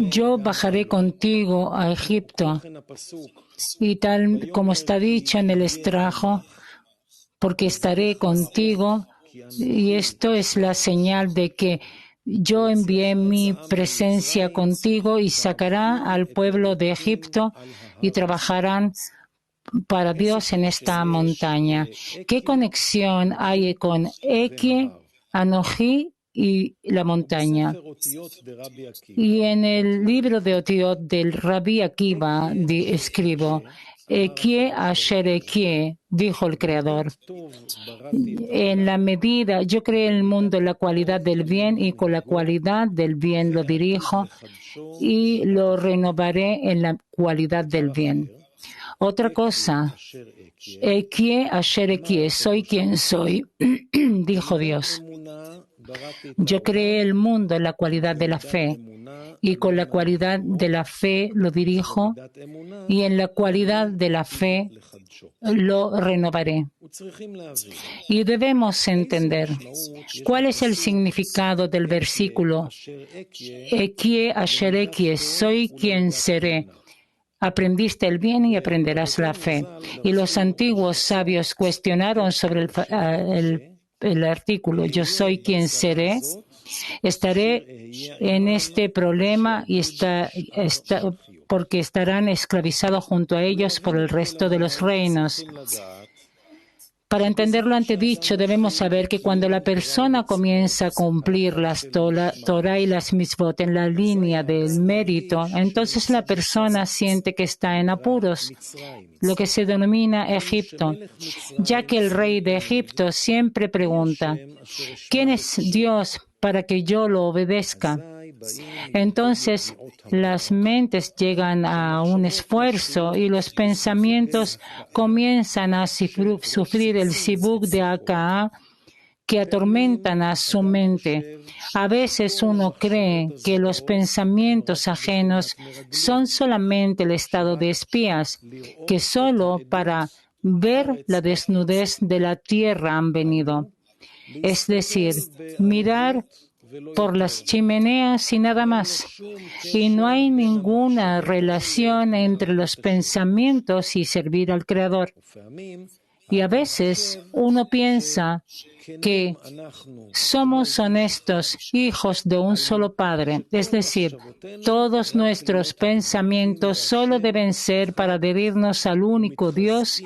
yo bajaré contigo a Egipto, y tal como está dicho en el extrajo, porque estaré contigo, y esto es la señal de que yo envié mi presencia contigo, y sacará al pueblo de Egipto y trabajarán para Dios en esta montaña. ¿Qué conexión hay con Ekie, Anoji y la montaña? Y en el libro de Otiot del Rabbi Akiva escribo: Ekie asher Ekie, dijo el Creador. En la medida, yo creé el mundo en la cualidad del bien, y con la cualidad del bien lo dirijo y lo renovaré en la cualidad del bien. Otra cosa, Ekie asher Ekie, soy quien soy, dijo Dios. Yo creé el mundo en la cualidad de la fe, y con la cualidad de la fe lo dirijo, y en la cualidad de la fe lo renovaré. Y debemos entender cuál es el significado del versículo Ekie asher Ekie, soy quien seré. Aprendiste el bien y aprenderás la fe. Y los antiguos sabios cuestionaron sobre el artículo yo soy quien seré. Estaré en este problema y porque estarán esclavizados junto a ellos por el resto de los reinos. Para entender lo antedicho, debemos saber que cuando la persona comienza a cumplir las Torah y las mitzvot en la línea del mérito, entonces la persona siente que está en apuros, lo que se denomina Egipto, ya que el rey de Egipto siempre pregunta: ¿quién es Dios para que yo lo obedezca? Entonces las mentes llegan a un esfuerzo y los pensamientos comienzan a sufrir el sibuk de Akaa que atormentan a su mente. A veces uno cree que los pensamientos ajenos son solamente el estado de espías, que solo para ver la desnudez de la tierra han venido. Es decir, mirar por las chimeneas y nada más. Y no hay ninguna relación entre los pensamientos y servir al Creador. Y a veces uno piensa que somos honestos, hijos de un solo Padre, es decir, todos nuestros pensamientos solo deben ser para adherirnos al único Dios,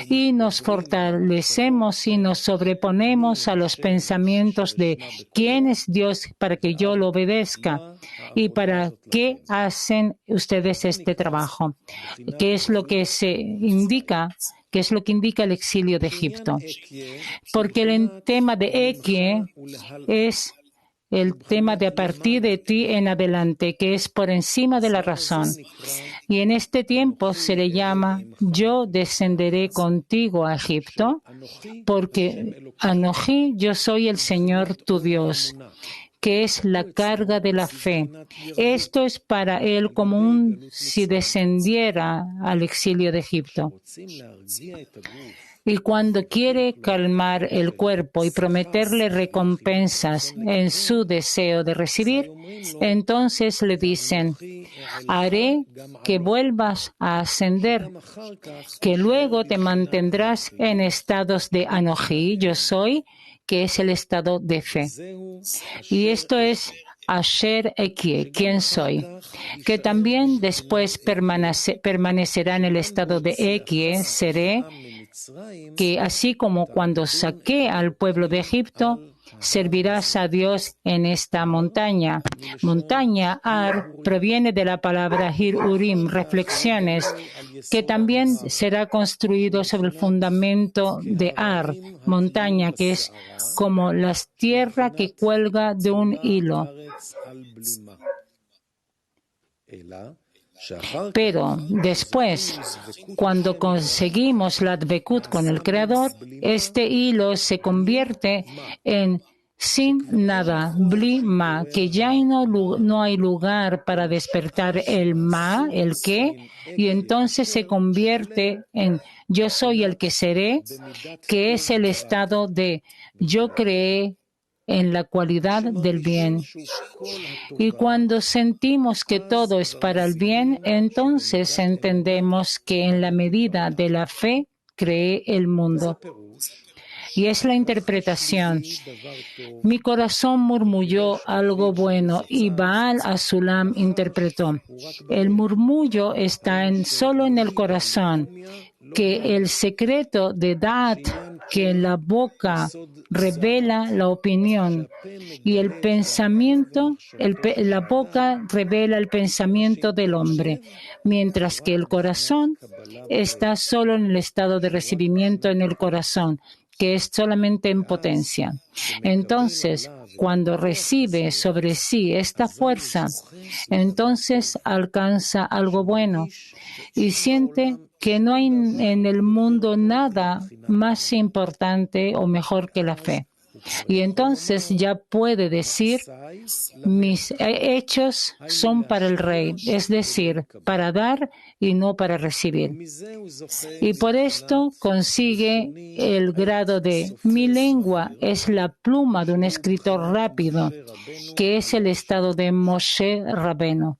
y nos fortalecemos y nos sobreponemos a los pensamientos de quién es Dios para que yo lo obedezca y para qué hacen ustedes este trabajo, qué es lo que se indica. ¿Qué es lo que indica el exilio de Egipto? Porque el tema de Ekie es el tema de a partir de ti en adelante, que es por encima de la razón. Y en este tiempo se le llama, yo descenderé contigo a Egipto, porque Anojí, yo soy el Señor tu Dios, que es la carga de la fe. Esto es para él como si descendiera al exilio de Egipto. Y cuando quiere calmar el cuerpo y prometerle recompensas en su deseo de recibir, entonces le dicen, haré que vuelvas a ascender, que luego te mantendrás en estados de Anojí, yo soy, que es el estado de fe. Y esto es Asher Ekie, ¿quién soy? Que también después permanecerá en el estado de Ekie, seré, que así como cuando saqué al pueblo de Egipto, servirás a Dios en esta montaña. Montaña, Ar, proviene de la palabra Hir Urim, reflexiones, que también será construido sobre el fundamento de Ar, montaña, que es como la tierra que cuelga de un hilo. Pero después, cuando conseguimos la Dvekut con el Creador, este hilo se convierte en sin nada, bli ma, que ya no hay lugar para despertar el ma, el que, y entonces se convierte en yo soy el que seré, que es el estado de yo creé en la cualidad del bien. Y cuando sentimos que todo es para el bien, entonces entendemos que en la medida de la fe creé el mundo. Y es la interpretación. Mi corazón murmulló algo bueno y Baal Asulam interpretó. El murmullo está solo en el corazón, que el secreto de Da'at, que la boca revela la opinión y el pensamiento, la boca revela el pensamiento del hombre, mientras que el corazón está solo en el estado de recibimiento en el corazón, que es solamente en potencia. Entonces, cuando recibe sobre sí esta fuerza, entonces alcanza algo bueno y siente que no hay en el mundo nada más importante o mejor que la fe. Y entonces ya puede decir, mis hechos son para el rey, es decir, para dar y no para recibir. Y por esto consigue el grado de mi lengua es la pluma de un escritor rápido, que es el estado de Moshe Rabbeinu.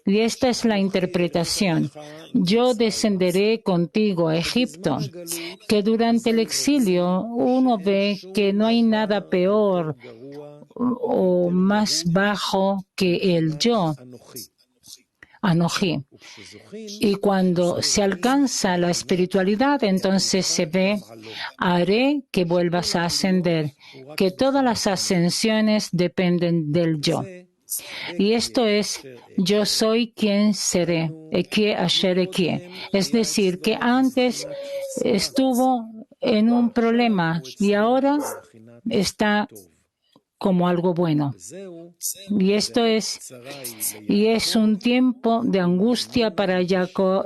Y esta es la interpretación. Yo descenderé contigo a Egipto, que durante el exilio uno ve que no hay nada peor o más bajo que el yo, Anojí. Y cuando se alcanza la espiritualidad, entonces se ve, haré que vuelvas a ascender, que todas las ascensiones dependen del yo. Y esto es, yo soy quien seré, Ekie Asher Ekie. Es decir, que antes estuvo en un problema y ahora está como algo bueno. Y esto es un tiempo de angustia para Jacob,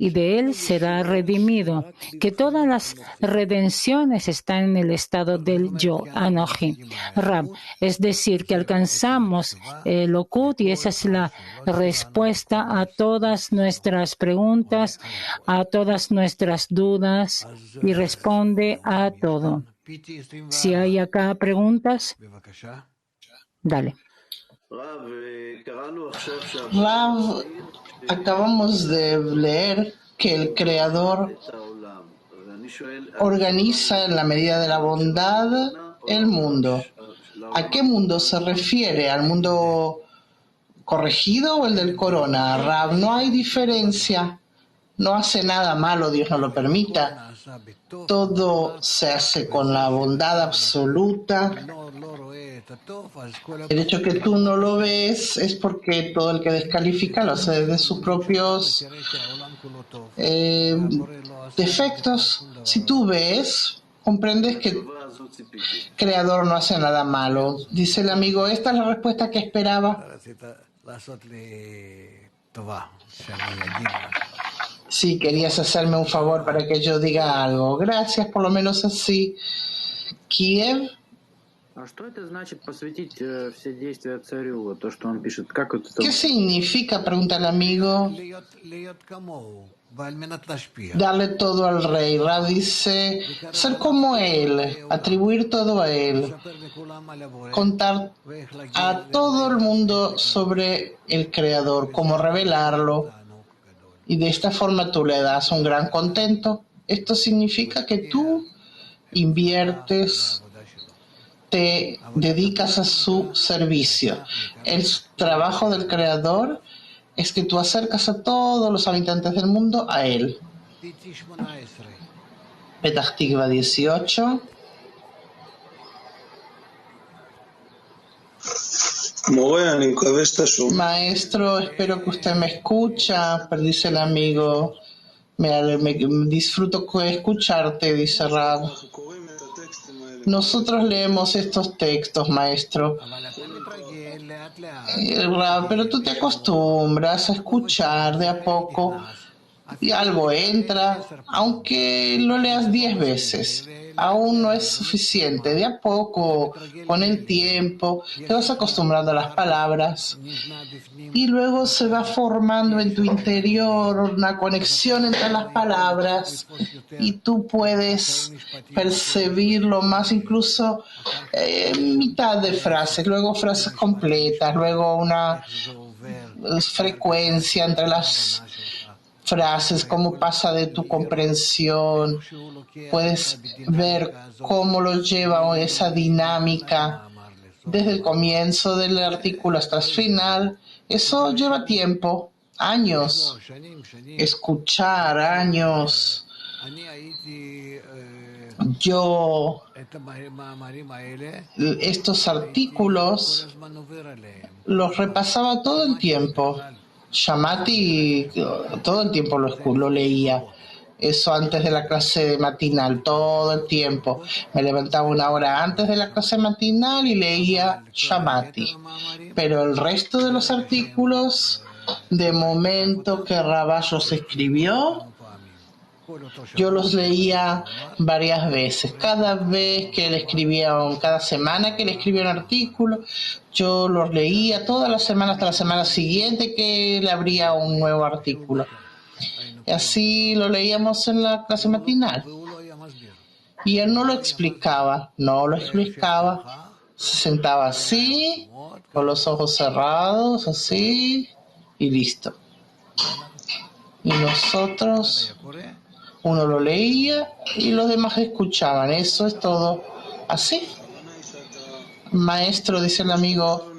y de él será redimido, que todas las redenciones están en el estado del yo, Anoji, Rab. Es decir, que alcanzamos el Okut y esa es la respuesta a todas nuestras preguntas, a todas nuestras dudas y responde a todo. Si hay acá preguntas, dale. Rav, acabamos de leer que el Creador organiza en la medida de la bondad el mundo. ¿A qué mundo se refiere? ¿Al mundo corregido o el del corona? Rab, no hay diferencia. No hace nada malo, Dios no lo permita. Todo se hace con la bondad absoluta. El hecho que tú no lo ves es porque todo el que descalifica lo hace desde sus propios defectos. Si tú ves, comprendes que el Creador no hace nada malo. Dice el amigo, esta es la respuesta que esperaba. Sí, querías hacerme un favor para que yo diga algo. Gracias, por lo menos así. Kiev. ¿Qué significa? Pregunta el amigo. Darle todo al rey. Ra dice, ser como él, atribuir todo a él, contar a todo el mundo sobre el Creador, cómo revelarlo, y de esta forma tú le das un gran contento. Esto significa que tú inviertes, te dedicas a su servicio. El trabajo del Creador es que tú acercas a todos los habitantes del mundo a Él. Petach Tikva 18. Maestro, espero que usted me escucha, pero dice el amigo. Me disfruto escucharte, dice Rab. Nosotros leemos estos textos, maestro. Rab, pero tú te acostumbras a escuchar de a poco y algo entra, aunque lo leas 10 veces. Aún no es suficiente. De a poco, con el tiempo, te vas acostumbrando a las palabras y luego se va formando en tu interior una conexión entre las palabras y tú puedes percibirlo más, incluso mitad de frases, luego frases completas, luego una frecuencia entre las frases, cómo pasa de tu comprensión. Puedes ver cómo lo lleva esa dinámica desde el comienzo del artículo hasta el final. Eso lleva tiempo, años, escuchar, años. Yo estos artículos los repasaba todo el tiempo. Shamati todo el tiempo lo leía. Eso antes de la clase matinal, todo el tiempo. Me levantaba 1 hora antes de la clase matinal y leía Shamati. Pero el resto de los artículos, de momento que Rabash los escribió, yo los leía varias veces. Cada vez que él escribía, cada semana que él escribía un artículo, yo los leía toda la semana hasta la semana siguiente que él abría un nuevo artículo. Y así lo leíamos en la clase matinal. Y él no lo explicaba. Se sentaba así, con los ojos cerrados, así, y listo. Y nosotros, uno lo leía y los demás escuchaban. Eso es todo. Así. Maestro, dice el amigo,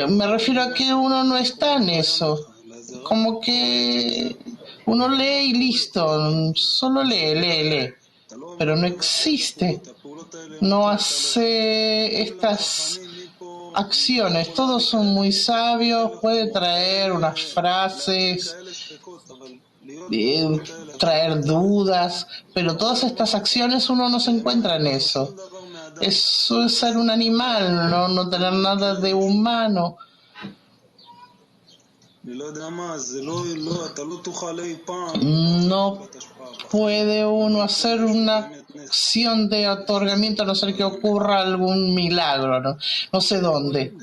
me refiero a que uno no está en eso. Como que uno lee y listo, solo lee, pero no existe, no hace estas acciones. Todos son muy sabios, puede traer unas frases, traer dudas, pero todas estas acciones uno no se encuentra en eso. Eso es ser un animal, no tener nada de humano. No puede uno hacer una acción de otorgamiento a no ser que ocurra algún milagro, no sé dónde.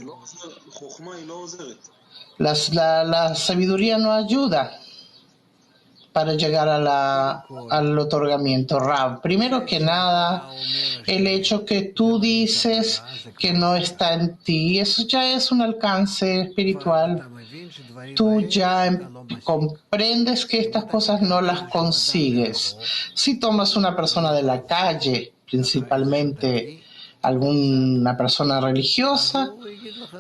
La sabiduría no ayuda. para llegar al otorgamiento. Rav, primero que nada, el hecho que tú dices que no está en ti, eso ya es un alcance espiritual. Tú ya comprendes que estas cosas no las consigues. Si tomas una persona de la calle, principalmente alguna persona religiosa,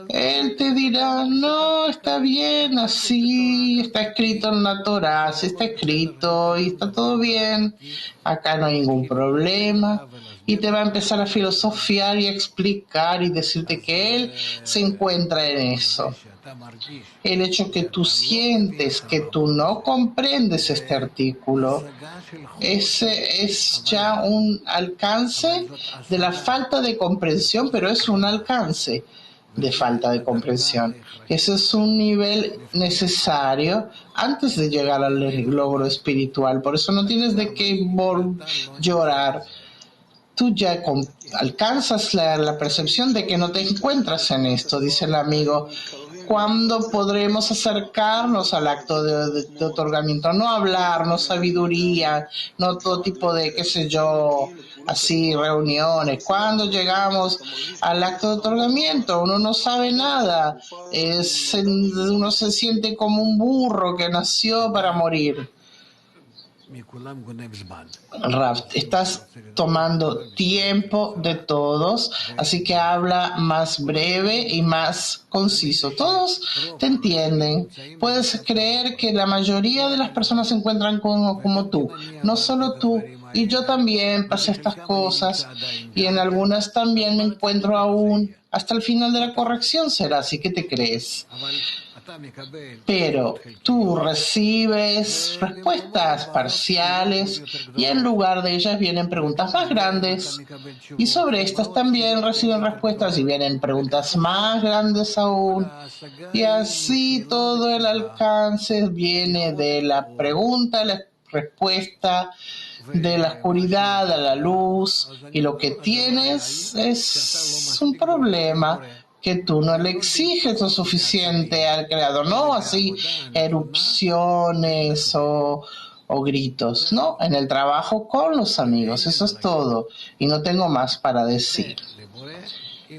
él te dirá, no, está bien, así está escrito en la Torá, así está escrito y está todo bien, acá no hay ningún problema. Y te va a empezar a filosofiar y a explicar y decirte que él se encuentra en eso. El hecho que tú sientes que tú no comprendes este artículo, ese es ya un alcance de la falta de comprensión, pero es un alcance de falta de comprensión. Ese es un nivel necesario antes de llegar al logro espiritual. Por eso no tienes de qué llorar. Tú ya alcanzas la percepción de que no te encuentras en esto, dice el amigo. ¿Cuándo podremos acercarnos al acto de otorgamiento? No hablar, no sabiduría, no todo tipo de, qué sé yo, así, reuniones. ¿Cuándo llegamos al acto de otorgamiento? Uno no sabe nada. Uno se siente como un burro que nació para morir. Rav, estás tomando tiempo de todos, así que habla más breve y más conciso. Todos te entienden. Puedes creer que la mayoría de las personas se encuentran como tú, no solo tú. Y yo también pasé estas cosas y en algunas también me encuentro aún. Hasta el final de la corrección será, así que te crees. Pero tú recibes respuestas parciales y en lugar de ellas vienen preguntas más grandes. Y sobre estas también reciben respuestas y vienen preguntas más grandes aún. Y así todo el alcance viene de la pregunta a la respuesta, de la oscuridad a la luz. Y lo que tienes es un problema, que tú no le exiges lo suficiente al creador, no así erupciones o gritos, no, en el trabajo con los amigos, eso es todo, y no tengo más para decir.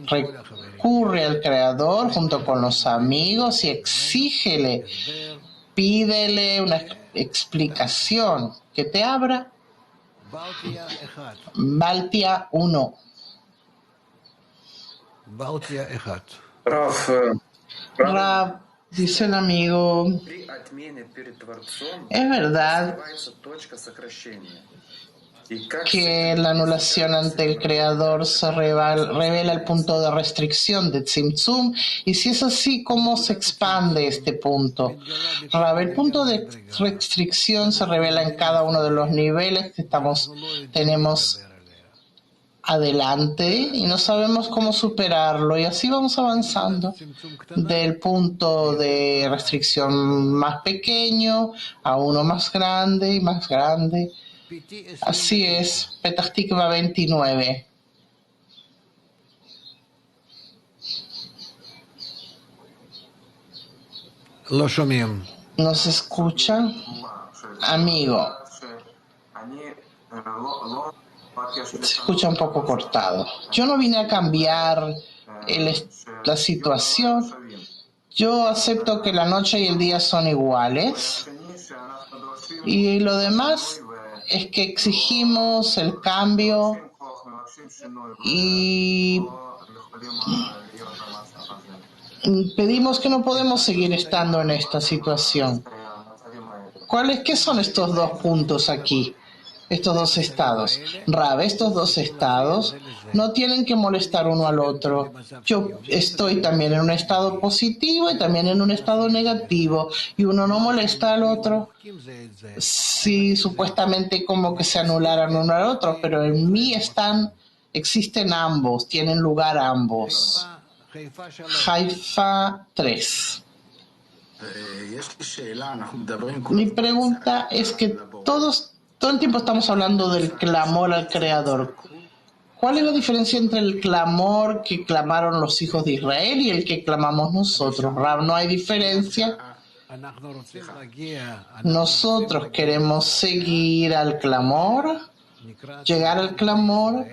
Recurre al creador junto con los amigos y exígele, pídele una explicación que te abra. Baltia 1. Rav, dice el amigo, es verdad que la anulación ante el creador se revela el punto de restricción de Tzimtzum, y si es así, ¿cómo se expande este punto? Rav, el punto de restricción se revela en cada uno de los niveles que tenemos adelante y no sabemos cómo superarlo, y así vamos avanzando del punto de restricción más pequeño a uno más grande y más grande. Así es. Petah Tikva 29. ¿Nos escuchan? Amigo, se escucha un poco cortado. Yo no vine a cambiar la situación. Yo acepto que la noche y el día son iguales. Y lo demás es que exigimos el cambio y pedimos que no podemos seguir estando en esta situación. ¿Qué son estos dos puntos aquí? Estos dos estados. Rav, estos dos estados no tienen que molestar uno al otro. Yo estoy también en un estado positivo y también en un estado negativo, y uno no molesta al otro. Sí, supuestamente como que se anularan uno al otro, pero en mí existen ambos, tienen lugar ambos. Haifa 3. Mi pregunta es que todo el tiempo estamos hablando del clamor al Creador. ¿Cuál es la diferencia entre el clamor que clamaron los hijos de Israel y el que clamamos nosotros? Rav, ¿no hay diferencia? Nosotros queremos seguir al clamor, llegar al clamor,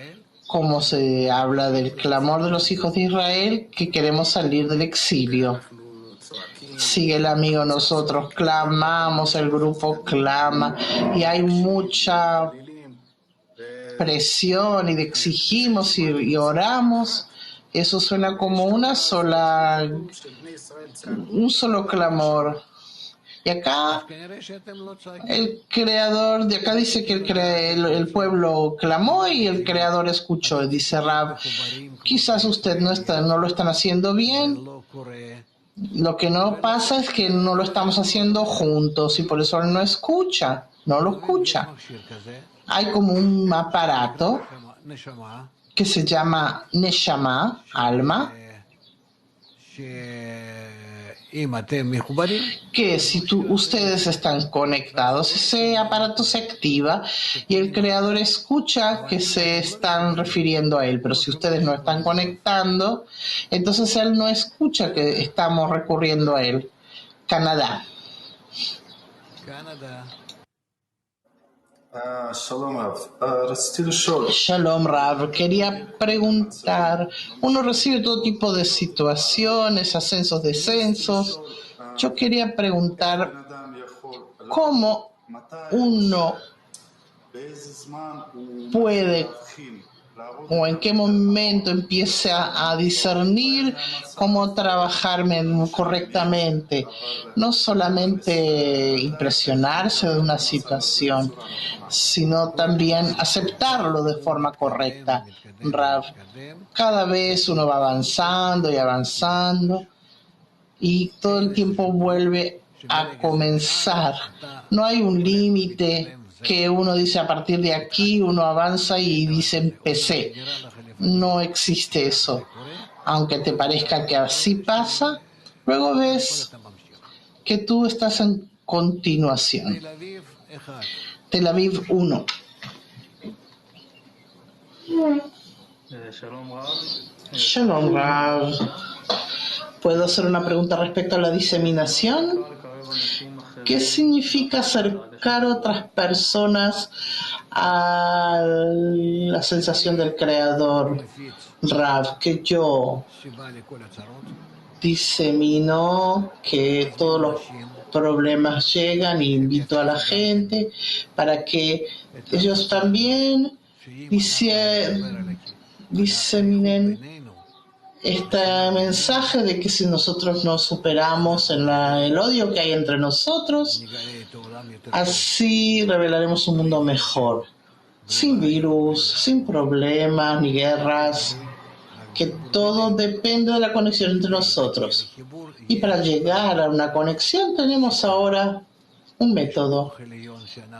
como se habla del clamor de los hijos de Israel, que queremos salir del exilio. Sigue el amigo, nosotros clamamos, el grupo clama, y hay mucha presión y exigimos y oramos. Eso suena como un solo clamor. Y acá el creador, de acá dice que el pueblo clamó y el creador escuchó. Dice Rab, quizás usted no lo están haciendo bien. Lo que no pasa es que no lo estamos haciendo juntos y por eso él no lo escucha. Hay como un aparato que se llama Neshama, alma, que si ustedes están conectados, ese aparato se activa y el creador escucha que se están refiriendo a él, pero si ustedes no están conectando, entonces él no escucha que estamos recurriendo a él. Canadá. Shalom Rav, quería preguntar, uno recibe todo tipo de situaciones, ascensos, descensos. Yo quería preguntar cómo uno puede o en qué momento empieza a discernir cómo trabajar correctamente, no solamente impresionarse de una situación, sino también aceptarlo de forma correcta. Rav, cada vez uno va avanzando y avanzando y todo el tiempo vuelve a comenzar. No hay un límite que uno dice a partir de aquí uno avanza y dice empecé. No existe eso. Aunque te parezca que así pasa, luego ves que tú estás en continuación. Tel Aviv 1. Shalom Rav. ¿Puedo hacer una pregunta respecto a la diseminación? ¿Qué significa acercar a otras personas a la sensación del creador? Rav, que yo disemino que todos los problemas llegan y invito a la gente para que ellos también diseminen este mensaje de que si nosotros no superamos el odio que hay entre nosotros, así revelaremos un mundo mejor, sin virus, sin problemas ni guerras, que todo depende de la conexión entre nosotros. Y para llegar a una conexión tenemos ahora un método,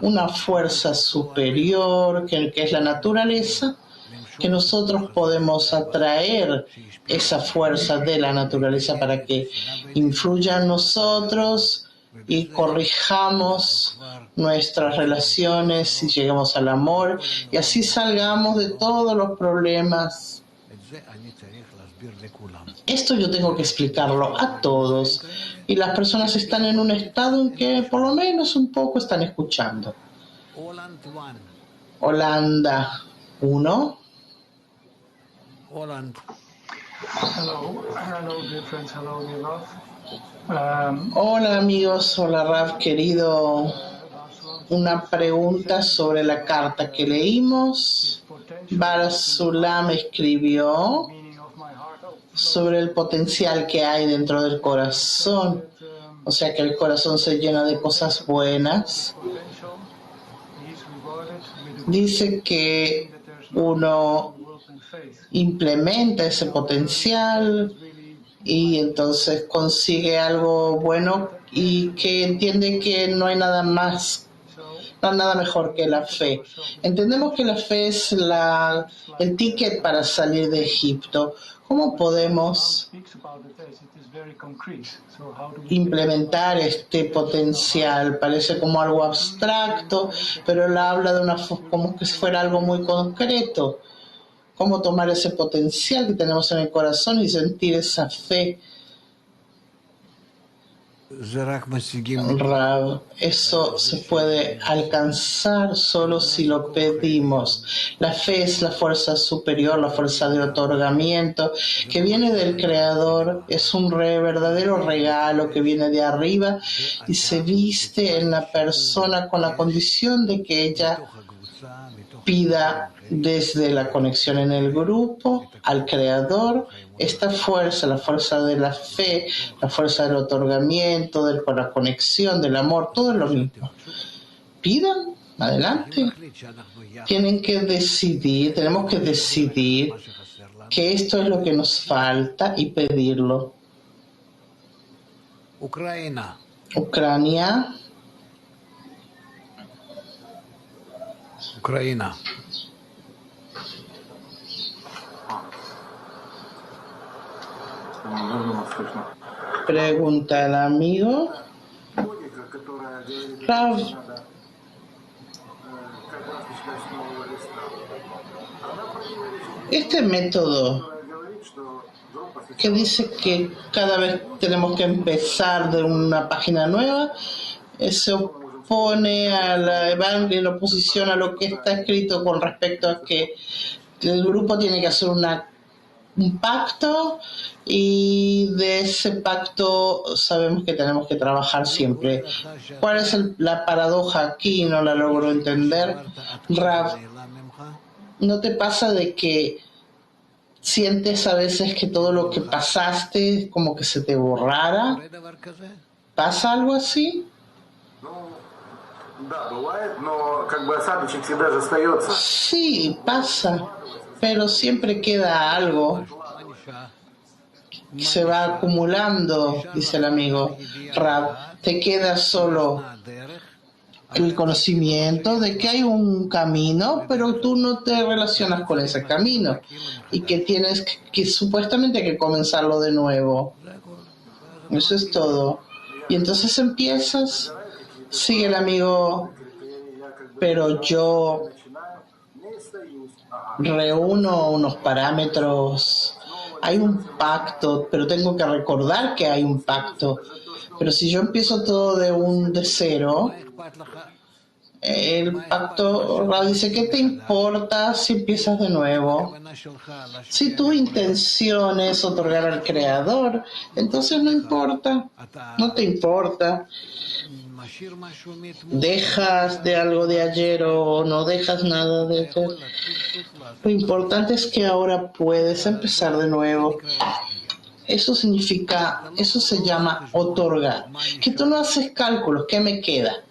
una fuerza superior que es la naturaleza, que nosotros podemos atraer esa fuerza de la naturaleza para que influya en nosotros y corrijamos nuestras relaciones y lleguemos al amor y así salgamos de todos los problemas. Esto yo tengo que explicarlo a todos y las personas están en un estado en que por lo menos un poco están escuchando. Holanda 1. Hola amigos, hola Rav querido. Una pregunta sobre la carta que leímos. Barasulam escribió sobre el potencial que hay dentro del corazón, o sea que el corazón se llena de cosas buenas. Dice que uno implementa ese potencial y entonces consigue algo bueno y que entiende que no hay nada más, no hay nada mejor que la fe. Entendemos que la fe es el ticket para salir de Egipto. ¿Cómo podemos implementar este potencial? Parece como algo abstracto, pero él habla de como que si fuera algo muy concreto. ¿Cómo tomar ese potencial que tenemos en el corazón y sentir esa fe? Rab, eso se puede alcanzar solo si lo pedimos. La fe es la fuerza superior, la fuerza de otorgamiento que viene del Creador. Es un verdadero regalo que viene de arriba y se viste en la persona con la condición de que ella pida desde la conexión en el grupo al Creador esta fuerza, la fuerza de la fe, la fuerza del otorgamiento, de la conexión, del amor, todo es lo mismo. Pidan, adelante. Tienen que decidir, tenemos que decidir que esto es lo que nos falta y pedirlo. Ucrania. Pregunta el amigo. Rav, este método que dice que cada vez tenemos que empezar de una página nueva, se opone a en oposición a lo que está escrito con respecto a que el grupo tiene que hacer un pacto, y de ese pacto sabemos que tenemos que trabajar siempre. ¿Cuál es la paradoja aquí? No la logro entender. Rav, ¿no te pasa de que sientes a veces que todo lo que pasaste como que se te borrara? ¿Pasa algo así? Sí, pasa, pero siempre queda algo. Se va acumulando, dice el amigo Rab. Te queda solo el conocimiento de que hay un camino, pero tú no te relacionas con ese camino y que tienes que supuestamente que comenzarlo de nuevo. Eso es todo. Y entonces empiezas, sigue el amigo, pero yo reúno unos parámetros. Hay un pacto, pero tengo que recordar que hay un pacto. Pero si yo empiezo todo de cero, el pacto dice, ¿qué te importa si empiezas de nuevo? Si tu intención es otorgar al Creador, entonces no importa, no te importa. Dejas de algo de ayer o no dejas nada de ayer. Lo importante es que ahora puedes empezar de nuevo. Eso significa, eso se llama otorgar. Que tú no haces cálculos, ¿qué me queda?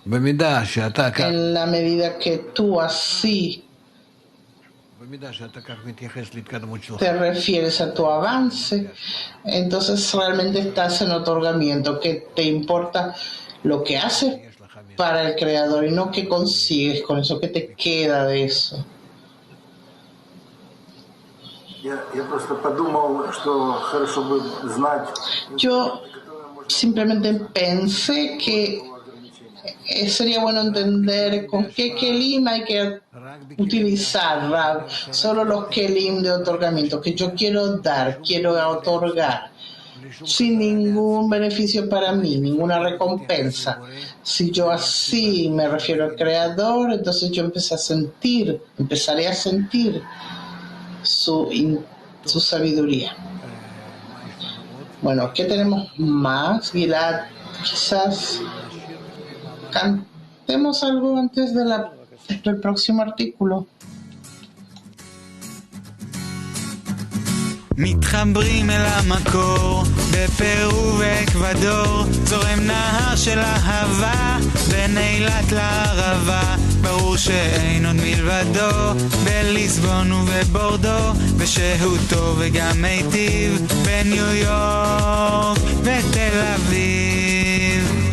En la medida que tú así te refieres a tu avance, entonces realmente estás en otorgamiento, que te importa lo que haces para el Creador y no qué consigues con eso, qué te queda de eso. Yo simplemente pensé que sería bueno entender con qué kelim hay que utilizar, Rab, solo los kelim de otorgamiento, que yo quiero dar, quiero otorgar, sin ningún beneficio para mí, ninguna recompensa. Si yo así me refiero al Creador, entonces yo empezaré a sentir su sabiduría. Bueno, ¿qué tenemos más, Gilad? Quizás cantemos algo antes del próximo artículo. מתחברים אל המקור, בפרו ואקוודור, זורם נהר של אהבה, בין אילת לערבה, ברור שאין עוד מלבדו, בליסבון ובבורדו, בשהותו וגם מיטיב, בניו יורק ותל אביב.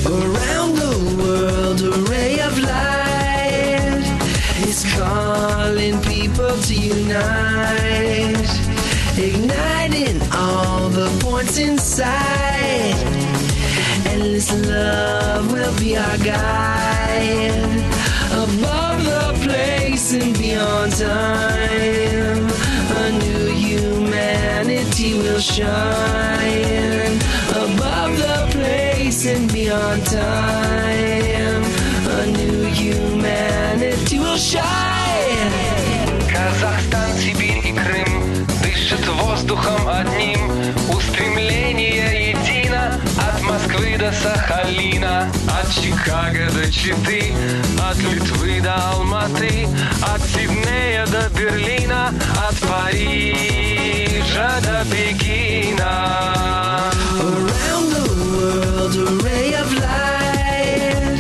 Around the world, a ray of light is calling people to unite, igniting all the points inside. Endless love will be our guide, above the place and beyond time. A new humanity shine above the place and beyond time. A new humanity will shine. Казахстан, Сибирь и Крым дышат воздухом одним. Устремление едино от Москвы до Сахалина, от Чикаго до Читы, от Литвы до Алматы, от Сиднея до Берлина, от Парижа до Пекина. Around the world, a ray of light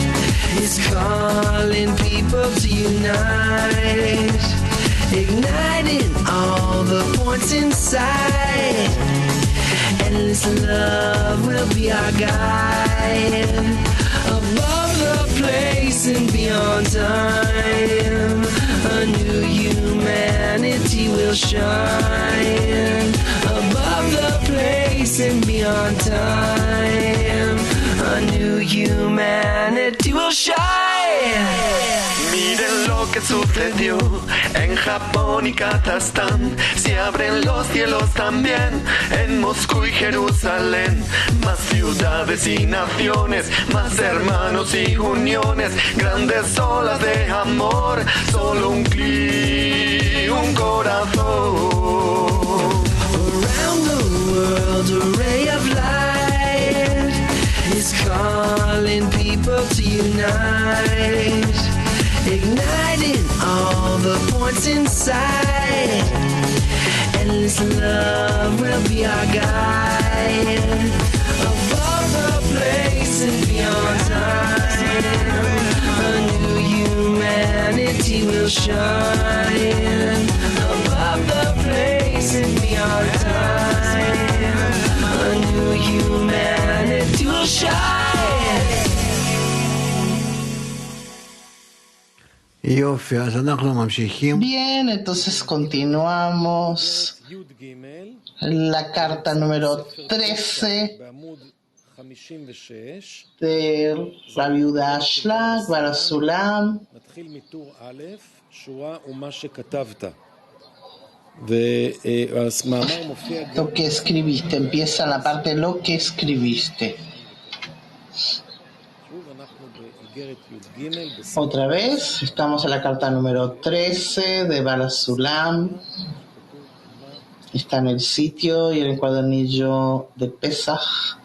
is calling people to unite, igniting all the points inside. Endless love will be our guide, above the place and beyond time. A new humanity will shine, above the place and beyond time. A new humanity will shine. Miren lo que sucedió en Japón y Kazajstán. Se abren los cielos también en Moscú y Jerusalén. Más ciudades y naciones, más hermanos y uniones. Grandes olas de amor, solo un clic, un corazón. Around the world, a ray of light is calling people to unite, igniting all the points inside. Endless love will be our guide, above the place and beyond time. A new humanity will shine, above the place and beyond time. A new humanity will shine. Bien, entonces continuamos. La carta número 13 de la viuda Ashlag, Barasulam. Lo que escribiste, empieza la parte lo que escribiste. Otra vez, estamos en la carta número 13 de Barasulam. Está en el sitio y en el cuadernillo de Pesach.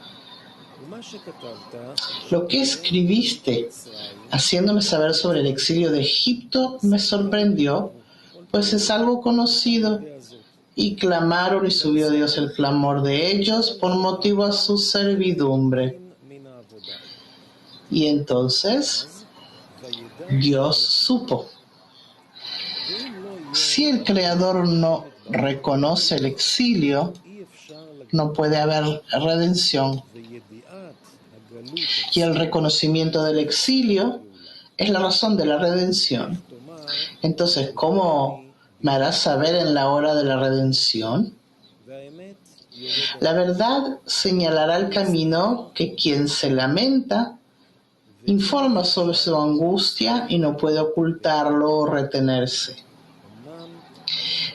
Lo que escribiste, haciéndome saber sobre el exilio de Egipto, me sorprendió, pues es algo conocido. Y clamaron y subió Dios el clamor de ellos por motivo a su servidumbre. Y entonces Dios supo. Si el Creador no reconoce el exilio, no puede haber redención. Y el reconocimiento del exilio es la razón de la redención. Entonces, ¿cómo me harás saber en la hora de la redención? La verdad señalará el camino que quien se lamenta informa sobre su angustia y no puede ocultarlo o retenerse.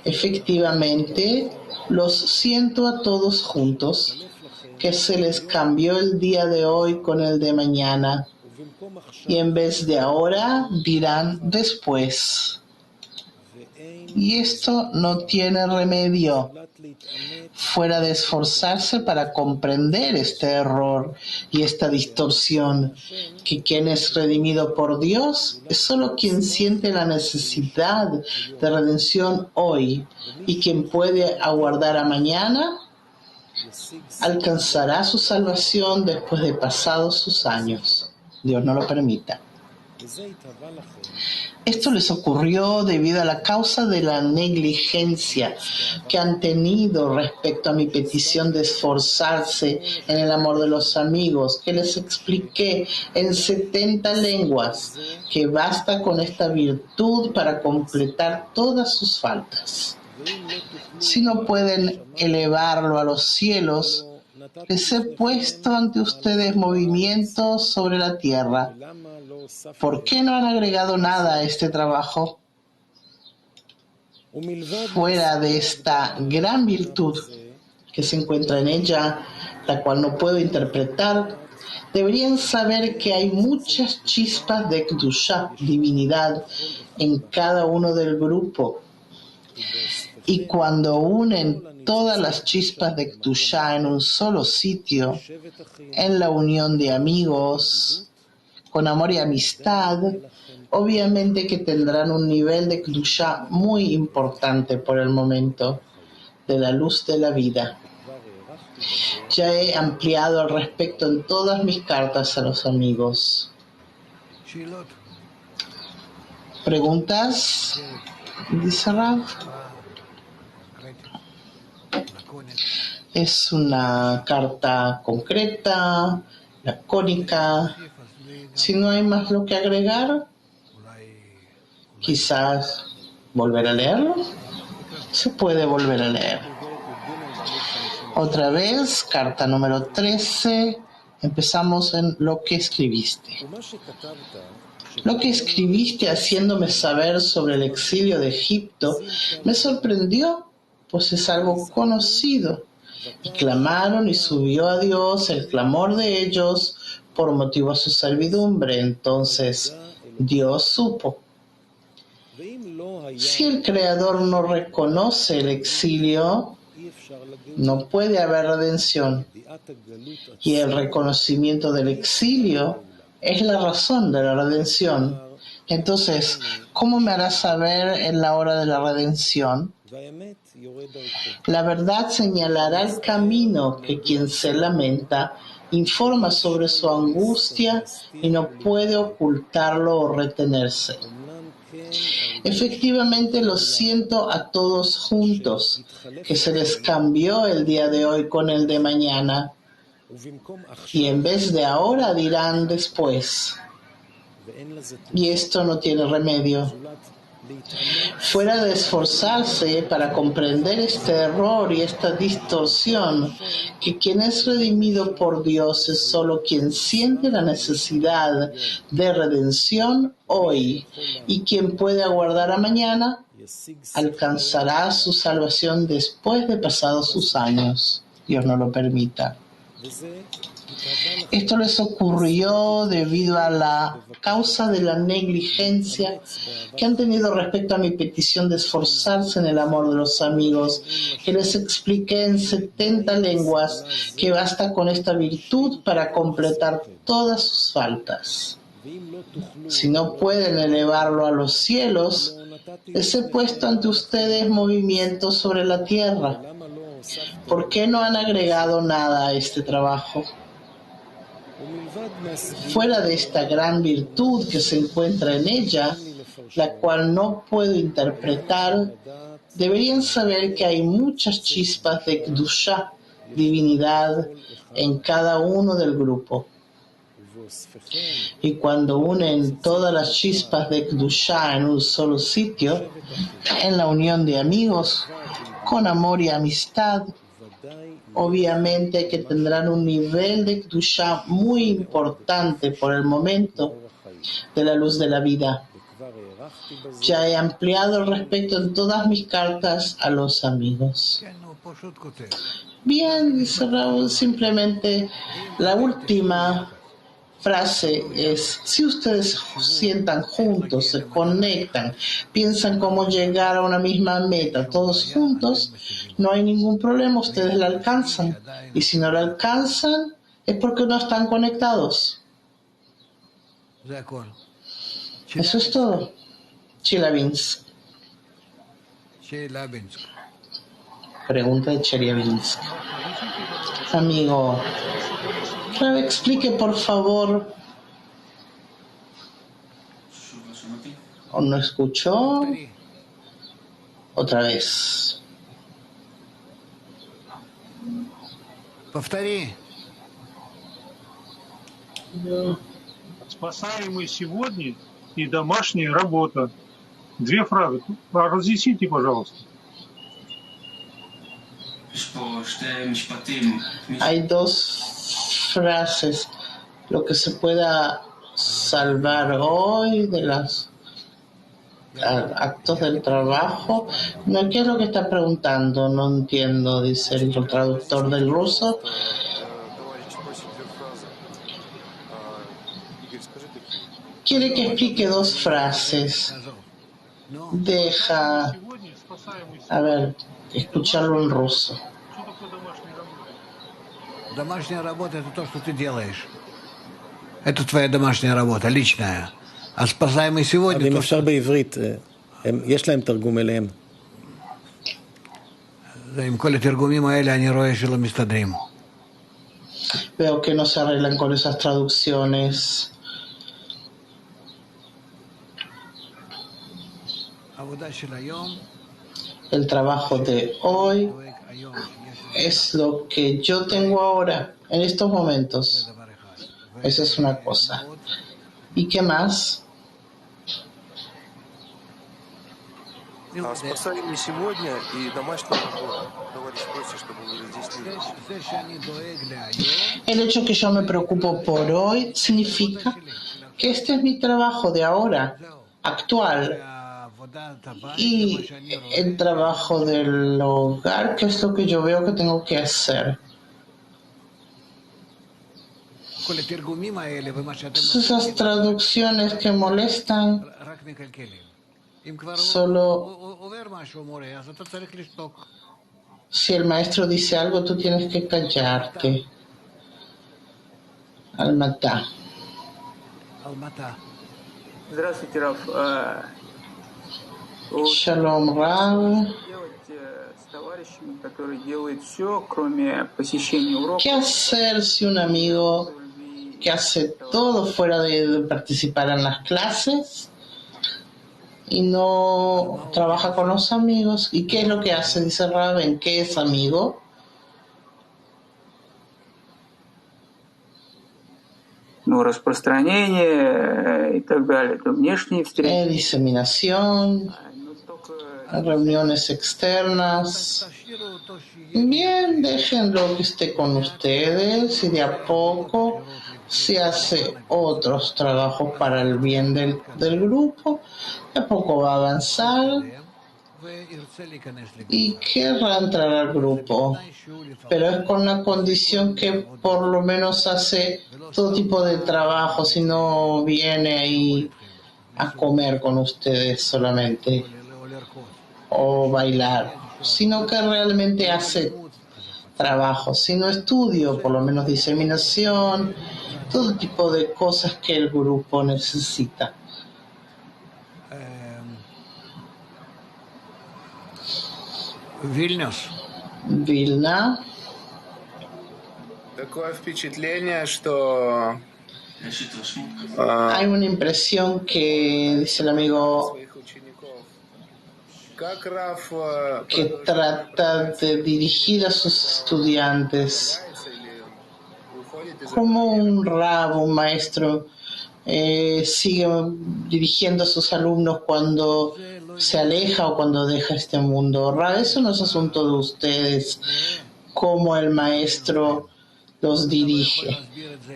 Efectivamente, los siento a todos juntos, que se les cambió el día de hoy con el de mañana, y en vez de ahora dirán después. Y esto no tiene remedio, fuera de esforzarse para comprender este error y esta distorsión, que quien es redimido por Dios es solo quien siente la necesidad de redención hoy, y quien puede aguardar a mañana alcanzará su salvación después de pasados sus años. Dios no lo permita. Esto les ocurrió debido a la causa de la negligencia que han tenido respecto a mi petición de esforzarse en el amor de los amigos, que les expliqué en 70 lenguas que basta con esta virtud para completar todas sus faltas. Si no pueden elevarlo a los cielos, les he puesto ante ustedes movimientos sobre la tierra. ¿Por qué no han agregado nada a este trabajo? Fuera de esta gran virtud, que se encuentra en ella, la cual no puedo interpretar, deberían saber que hay muchas chispas de Kedushá, divinidad, en cada uno del grupo. Y cuando unen todas las chispas de Kedushá en un solo sitio, en la unión de amigos, con amor y amistad, obviamente que tendrán un nivel de Kedushá muy importante por el momento, de la luz de la vida. Ya he ampliado al respecto en todas mis cartas a los amigos. ¿Preguntas? Dice Rav. Es una carta concreta, lacónica. Si no hay más lo que agregar, quizás volver a leerlo. Se puede volver a leer. Otra vez, carta número 13. Empezamos en lo que escribiste. Lo que escribiste haciéndome saber sobre el exilio de Egipto me sorprendió, pues es algo conocido. Y clamaron y subió a Dios el clamor de ellos por motivo a su servidumbre. Entonces Dios supo. Si el Creador no reconoce el exilio, no puede haber redención. Y el reconocimiento del exilio es la razón de la redención. Entonces, ¿cómo me hará saber en la hora de la redención? La verdad señalará el camino que quien se lamenta informa sobre su angustia y no puede ocultarlo o retenerse. Efectivamente lo siento a todos juntos, que se les cambió el día de hoy con el de mañana, y en vez de ahora dirán después, y esto no tiene remedio. Fuera de esforzarse para comprender este error y esta distorsión, que quien es redimido por Dios es solo quien siente la necesidad de redención hoy, y quien puede aguardar a mañana, alcanzará su salvación después de pasados sus años. Dios no lo permita. Esto les ocurrió debido a la causa de la negligencia que han tenido respecto a mi petición de esforzarse en el amor de los amigos, que les expliqué en 70 lenguas que basta con esta virtud para completar todas sus faltas. Si no pueden elevarlo a los cielos, les he puesto ante ustedes movimientos sobre la tierra. ¿Por qué no han agregado nada a este trabajo? Fuera de esta gran virtud que se encuentra en ella, la cual no puedo interpretar, deberían saber que hay muchas chispas de Kedushá, divinidad, en cada uno del grupo. Y cuando unen todas las chispas de Kedushá en un solo sitio, en la unión de amigos, con amor y amistad, obviamente que tendrán un nivel de Kedushá muy importante por el momento de la luz de la vida. Ya he ampliado el respecto en todas mis cartas a los amigos. Bien, dice Raúl, simplemente la última frase es: si ustedes se sientan juntos, se conectan, piensan cómo llegar a una misma meta, todos juntos, no hay ningún problema, ustedes la alcanzan. Y si no la alcanzan, es porque no están conectados. Eso es todo. Chelyabinsk. Pregunta de Chelyabinsk. Amigo, Rav, explique por favor. ¿O no escuchó? Otra vez. Повтори. Спасаемый сегодня и домашняя работа. Две фразы. Разъясните, пожалуйста. Hay dos frases. Lo que se pueda salvar hoy de las actos del trabajo. No, ¿qué es lo que está preguntando? No entiendo, dice el traductor del ruso. Quiere que explique dos frases. Deja, a ver, escucharlo en ruso. Домашняя работа — это то, что ты делаешь. Это твоя домашняя работа, личная. А спасаемый сегодня... אם אפשר בעברית, יש להם תרגום אליהם. עם כל התרגומים האלה אני רואה שלא מסתדרים. Veo que no se arreglan con esas traducciones. El trabajo de hoy es lo que yo tengo ahora, en estos momentos. Esa es una cosa. ¿Y qué más? Спасаемый сегодня и домашняя работа. Товарищ просит, чтобы вы разъяснили. El hecho que yo me preocupo por hoy significa que este es mi trabajo de ahora, actual, y el trabajo del hogar, que es lo que yo veo que tengo que hacer. Esas traducciones que molestan solo si el maestro dice algo tú tienes que callarte. Almatá. Здравствуйте, Раф. Shalom Rav. ¿Qué hacer si un amigo que hace todo fuera de participar en las clases y no trabaja con los amigos? ¿Y qué es lo que hace? Dice Rav, ¿en qué es amigo? Распространение и так далее, то внешние встречи. Diseminación, reuniones externas. Bien, déjenlo que esté con ustedes y de a poco se hace otros trabajos para el bien del grupo. De a poco va a avanzar y querrá entrar al grupo, pero es con la condición que por lo menos hace todo tipo de trabajo, si no viene ahí a comer con ustedes solamente o bailar, sino que realmente hace trabajo, si no estudio, por lo menos diseminación, todo tipo de cosas que el grupo necesita. Vilna. Hay una impresión que, dice el amigo, que trata de dirigir a sus estudiantes como un rabo, un maestro, sigue dirigiendo a sus alumnos cuando se aleja o cuando deja este mundo. Eso no es asunto de ustedes, cómo el maestro los dirige.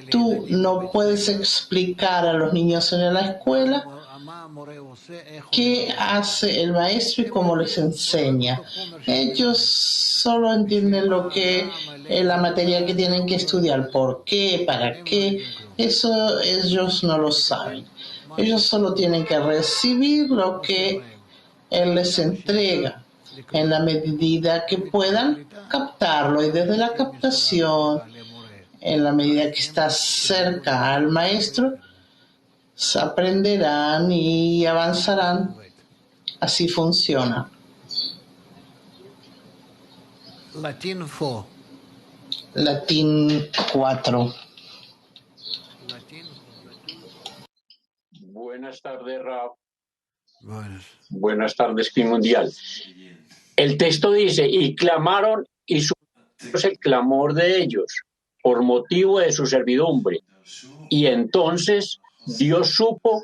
Tú no puedes explicar a los niños en la escuela qué hace el maestro y cómo les enseña. Ellos solo entienden lo que es la materia que tienen que estudiar, por qué, para qué. Eso ellos no lo saben. Ellos solo tienen que recibir lo que él les entrega en la medida que puedan captarlo, y desde la captación, en la medida que está cerca al maestro, se aprenderán y avanzarán. Así funciona. Latín 4. Buenas tardes, Rab. Buenas tardes, Clim Mundial. El texto dice, y clamaron y supimos el clamor de ellos por motivo de su servidumbre. Y entonces Dios supo,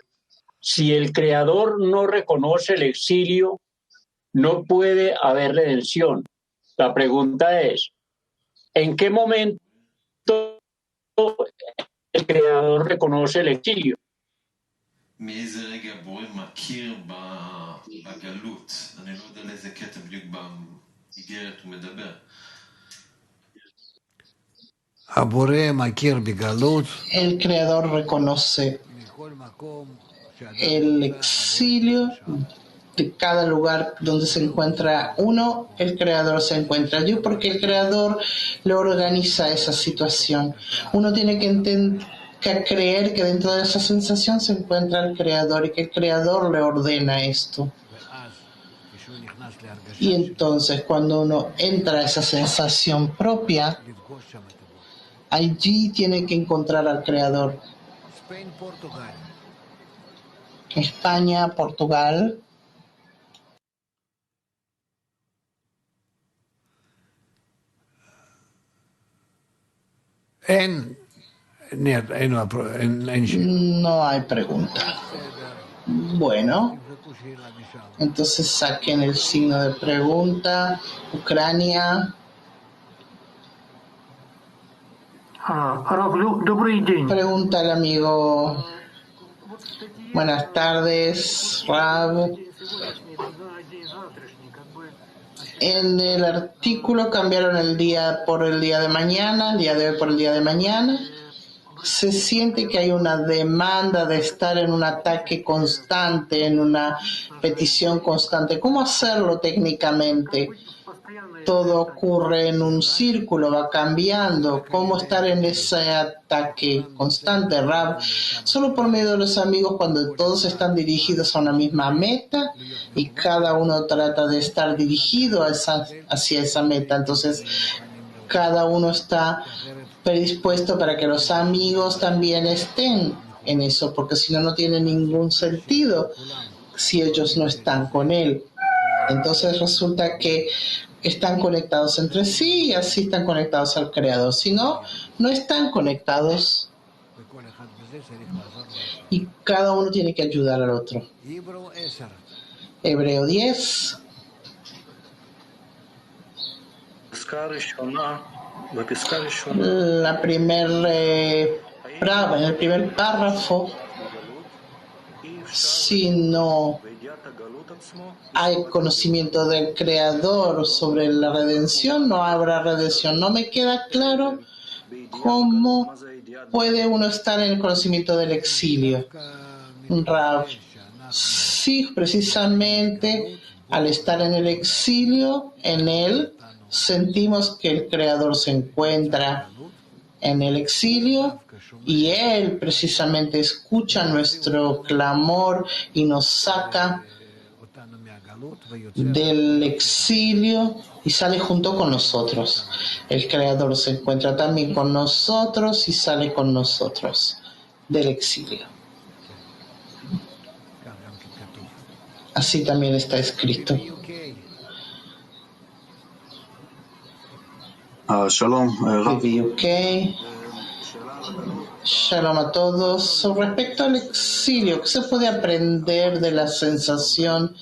si el Creador no reconoce el exilio, no puede haber redención. La pregunta es, ¿en qué momento el Creador reconoce el exilio? El Creador reconoce el exilio de cada lugar donde se encuentra uno, el Creador se encuentra allí porque el Creador le organiza esa situación. Uno tiene que creer que dentro de esa sensación se encuentra el Creador y que el Creador le ordena esto. Y entonces cuando uno entra a esa sensación propia, allí tiene que encontrar al Creador. España, Portugal. No hay pregunta. Bueno, entonces saquen el signo de pregunta. Ucrania. Pregunta el amigo. Buenas tardes, Rab. En el artículo cambiaron el día por el día de mañana, el día de hoy por el día de mañana. Se siente que hay una demanda de estar en un ataque constante, en una petición constante. ¿Cómo hacerlo técnicamente? Todo ocurre en un círculo, va cambiando. ¿Cómo estar en ese ataque constante, Rab? Solo por medio de los amigos, cuando todos están dirigidos a una misma meta y cada uno trata de estar dirigido hacia esa meta. Entonces, cada uno está predispuesto para que los amigos también estén en eso, porque si no, no tiene ningún sentido si ellos no están con él. Entonces resulta que están conectados entre sí y así están conectados al Creador. Si no, no están conectados y cada uno tiene que ayudar al otro. Hebreo 10. En el primer párrafo, si no hay conocimiento del Creador sobre la redención, no habrá redención. No me queda claro cómo puede uno estar en el conocimiento del exilio. Rav, sí, precisamente al estar en el exilio, en él sentimos que el Creador se encuentra en el exilio y Él precisamente escucha nuestro clamor y nos saca del exilio y sale junto con nosotros. El Creador se encuentra también con nosotros y sale con nosotros del exilio. Así también está escrito. Shalom. Okay. Shalom a todos. Respecto al exilio, ¿qué se puede aprender de la sensación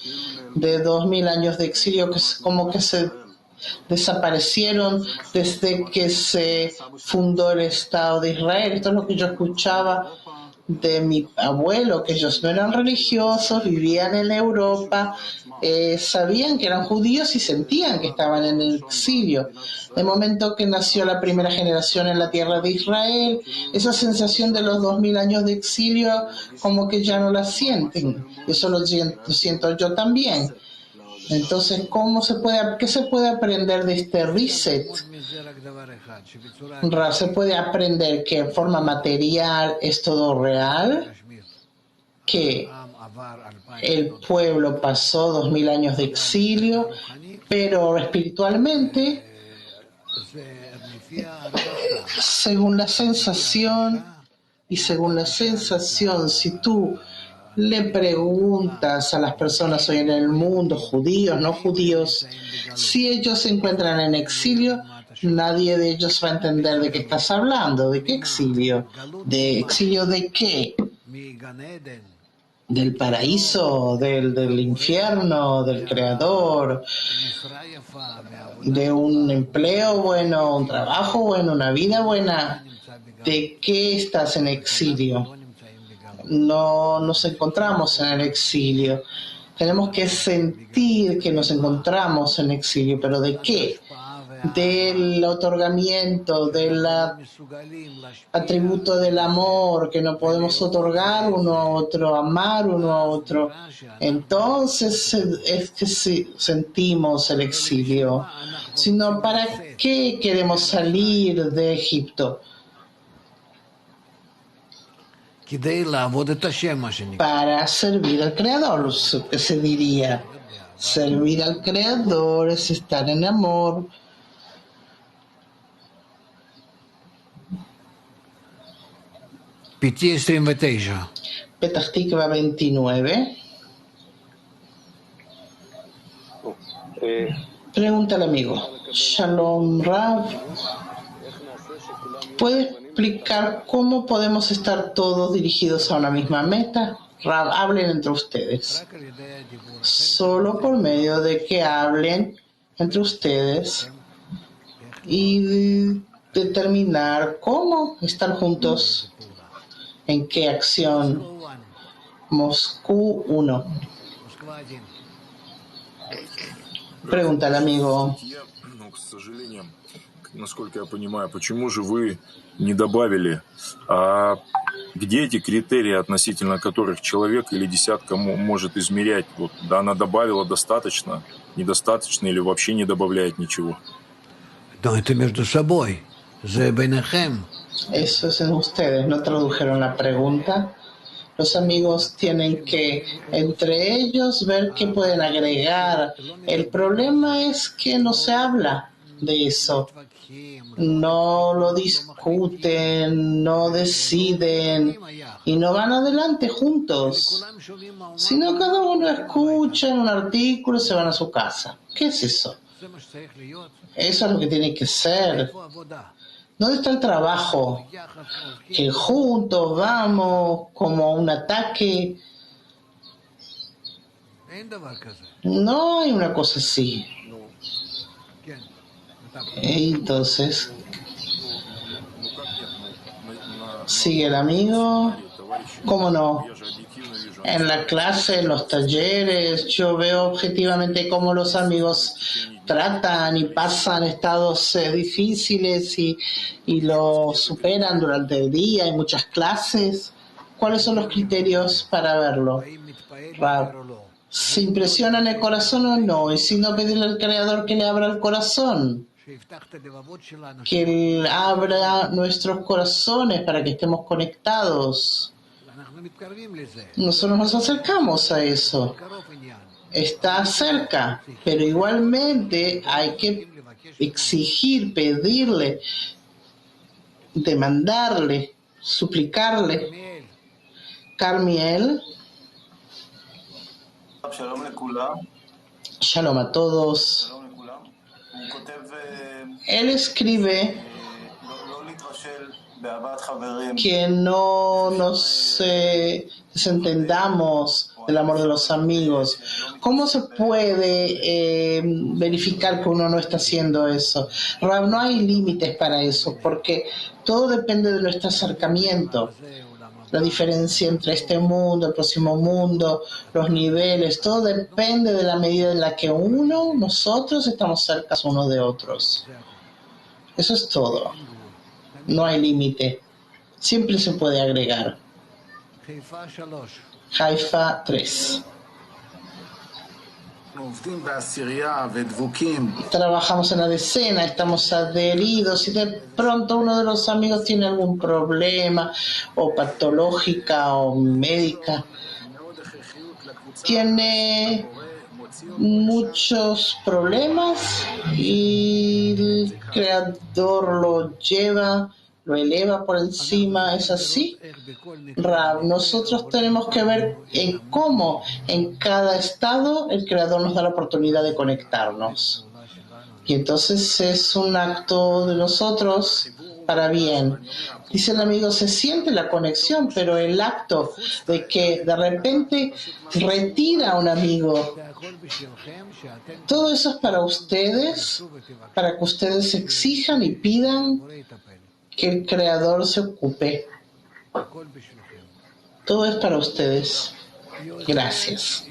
de 2000 años de exilio que como que se desaparecieron desde que se fundó el Estado de Israel? Esto es lo que yo escuchaba de mi abuelo, que ellos no eran religiosos, vivían en Europa, sabían que eran judíos y sentían que estaban en el exilio. De momento que nació la primera generación en la tierra de Israel, esa sensación de los 2000 años de exilio como que ya no la sienten. Eso lo siento yo también. Entonces, ¿qué se puede aprender de este reset? Se puede aprender que en forma material es todo real, que el pueblo pasó 2000 años de exilio, pero espiritualmente, según la sensación, si tú le preguntas a las personas hoy en el mundo, judíos, no judíos, si ellos se encuentran en exilio, nadie de ellos va a entender de qué estás hablando. ¿De qué exilio? ¿De exilio de qué? ¿Del paraíso? ¿Del infierno? ¿Del Creador? ¿De un empleo bueno? ¿Un trabajo bueno? ¿Una vida buena? ¿De qué estás en exilio? no nos encontramos en el exilio. Tenemos que sentir que nos encontramos en exilio, pero ¿de qué? Del otorgamiento, del atributo del amor, que no podemos otorgar uno a otro, amar uno a otro. Entonces es que sí, sentimos el exilio. Sino, ¿para qué queremos salir de Egipto? Para servir al Creador, que se diría. Servir al Creador es estar en amor. Petah Tikva 29. Pregunta al amigo. Shalom Rav. ¿Puede explicar cómo podemos estar todos dirigidos a una misma meta? Rav, hablen entre ustedes. Solo por medio de que hablen entre ustedes y determinar cómo estar juntos. ¿En qué acción? Moscú 1. Pregunta al amigo. Насколько я понимаю, почему же вы не добавили, где эти критерии, относительно которых человек или десятка может измерять? Вот, да, она добавила достаточно, недостаточно или вообще не добавляет ничего? Но это между собой. Eso es en ustedes, no tradujeron la pregunta. Los amigos tienen que, entre ellos, ver qué pueden agregar. El problema es que no se habla de eso. No lo discuten, no deciden y no van adelante juntos. Sino cada uno escucha un artículo y se van a su casa. ¿Qué es eso? Eso es lo que tiene que ser. ¿Dónde está el trabajo? Que juntos vamos como un ataque. No hay una cosa así. Entonces, sigue el amigo. ¿Cómo no? En la clase, en los talleres, yo veo objetivamente cómo los amigos tratan y pasan estados difíciles y lo superan durante el día. Hay muchas clases. ¿Cuáles son los criterios para verlo? ¿Se impresiona en el corazón o no? Y si no, pedirle al Creador que le abra el corazón, que Él abra nuestros corazones para que estemos conectados. Nosotros nos acercamos a eso. Está cerca, pero igualmente hay que exigir, pedirle, demandarle, suplicarle. Carmiel. Shalom a todos. Él escribe que no nos desentendamos del amor de los amigos. ¿Cómo se puede verificar que uno no está haciendo eso? Rav, no hay límites para eso, porque todo depende de nuestro acercamiento. La diferencia entre este mundo, el próximo mundo, los niveles, todo depende de la medida en la que nosotros estamos cerca unos de otros. Eso es todo. No hay límite. Siempre se puede agregar. Haifa 3. Trabajamos en la decena, estamos adheridos y de pronto uno de los amigos tiene algún problema o patológica o médica. Tiene muchos problemas y el Creador lo eleva por encima. ¿Es así? Rav, nosotros tenemos que ver en cómo en cada estado el Creador nos da la oportunidad de conectarnos. Y entonces es un acto de nosotros para bien. Dice el amigo, se siente la conexión, pero el acto de que de repente retira a un amigo, todo eso es para ustedes, para que ustedes exijan y pidan que el Creador se ocupe. Todo es para ustedes. Gracias.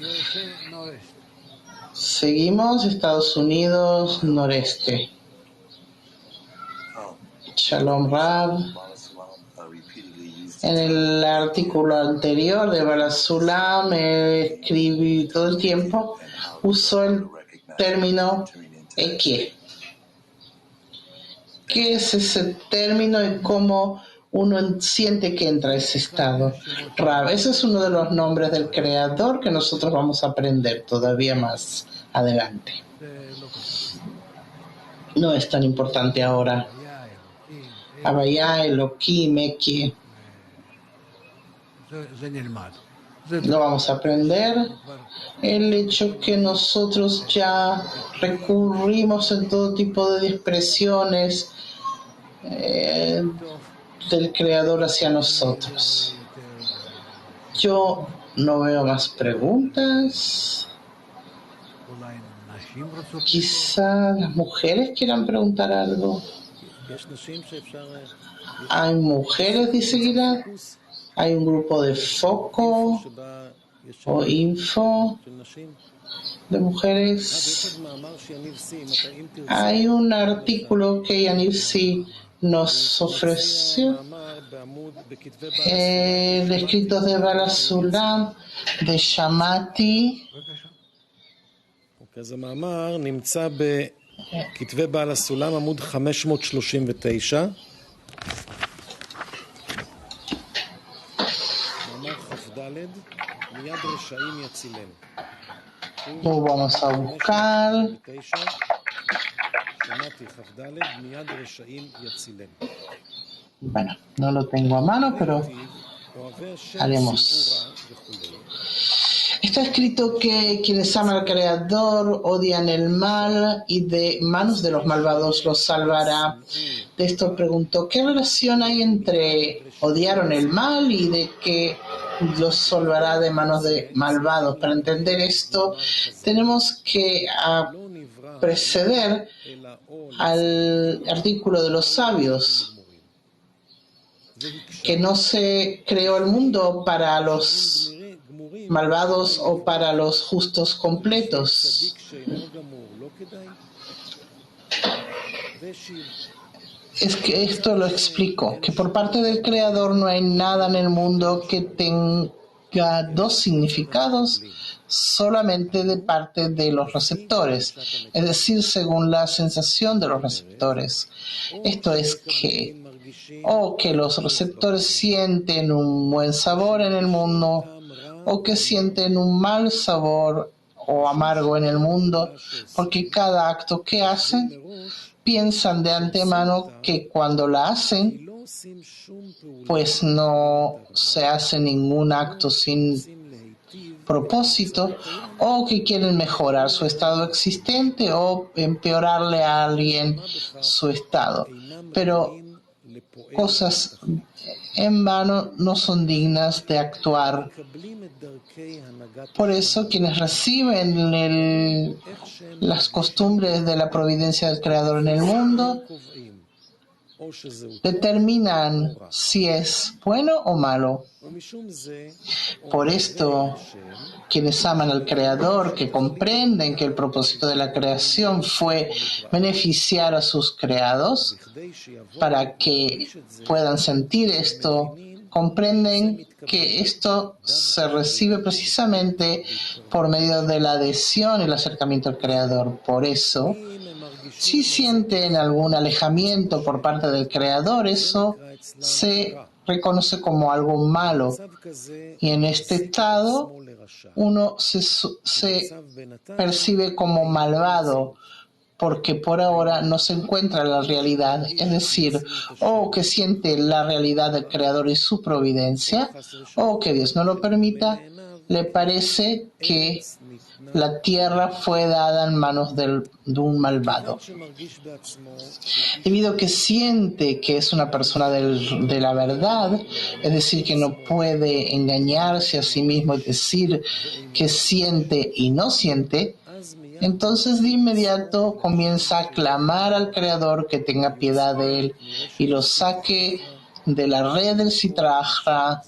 Seguimos, Estados Unidos, noreste. Shalom Rab. En el artículo anterior de Barasulam escribí todo el tiempo, usó el término Ekie. ¿Qué es ese término y cómo uno siente que entra a ese estado? Rab, ese es uno de los nombres del Creador que nosotros vamos a aprender todavía más adelante. No es tan importante ahora. Abaya, Elohim, Ekie. Lo vamos a aprender. El hecho que nosotros ya recurrimos en todo tipo de expresiones del Creador hacia nosotros. Yo no veo más preguntas. Quizá las mujeres quieran preguntar algo. ¿Hay mujeres, dice Gilad? ¿Hay un grupo de foco o info de mujeres? Hay un artículo que Yaniv Si nos ofreció, el escrito de Barasulam, de Shamati. אז המאמר נמצא בכתבי בעל הסולם עמוד 539. מאמר כ"ד, מיד רשעים יצילם. Lo vamos a buscar. שמעתי כ"ד, מיד רשעים יצילם. Bueno, no lo tengo a mano, pero haremos. Está escrito que quienes aman al Creador odian el mal y de manos de los malvados los salvará. De esto preguntó, ¿qué relación hay entre odiaron el mal y de que los salvará de manos de malvados? Para entender esto, tenemos que preceder al artículo de los sabios, que no se creó el mundo para los malvados o para los justos completos. Es que esto lo explico, que por parte del Creador no hay nada en el mundo que tenga dos significados, solamente de parte de los receptores, es decir, según la sensación de los receptores. Esto es que que los receptores sienten un buen sabor en el mundo, o que sienten un mal sabor o amargo en el mundo, porque cada acto que hacen, piensan de antemano que cuando la hacen, pues no se hace ningún acto sin propósito, o que quieren mejorar su estado existente o empeorarle a alguien su estado. Pero cosas en vano no son dignas de actuar. Por eso quienes reciben las costumbres de la providencia del Creador en el mundo determinan si es bueno o malo. Por esto, quienes aman al Creador, que comprenden que el propósito de la creación fue beneficiar a sus creados, para que puedan sentir esto, comprenden que esto se recibe precisamente por medio de la adhesión y el acercamiento al Creador. Por eso, si sienten algún alejamiento por parte del Creador, eso se reconoce como algo malo. Y en este estado, uno se percibe como malvado, porque por ahora no se encuentra la realidad, es decir, o que siente la realidad del Creador y su providencia, o que Dios no lo permita, le parece que la tierra fue dada en manos de un malvado. Debido a que siente que es una persona de la verdad, es decir, que no puede engañarse a sí mismo y decir que siente y no siente, entonces de inmediato comienza a clamar al Creador que tenga piedad de él y lo saque de la red del Sitra Achra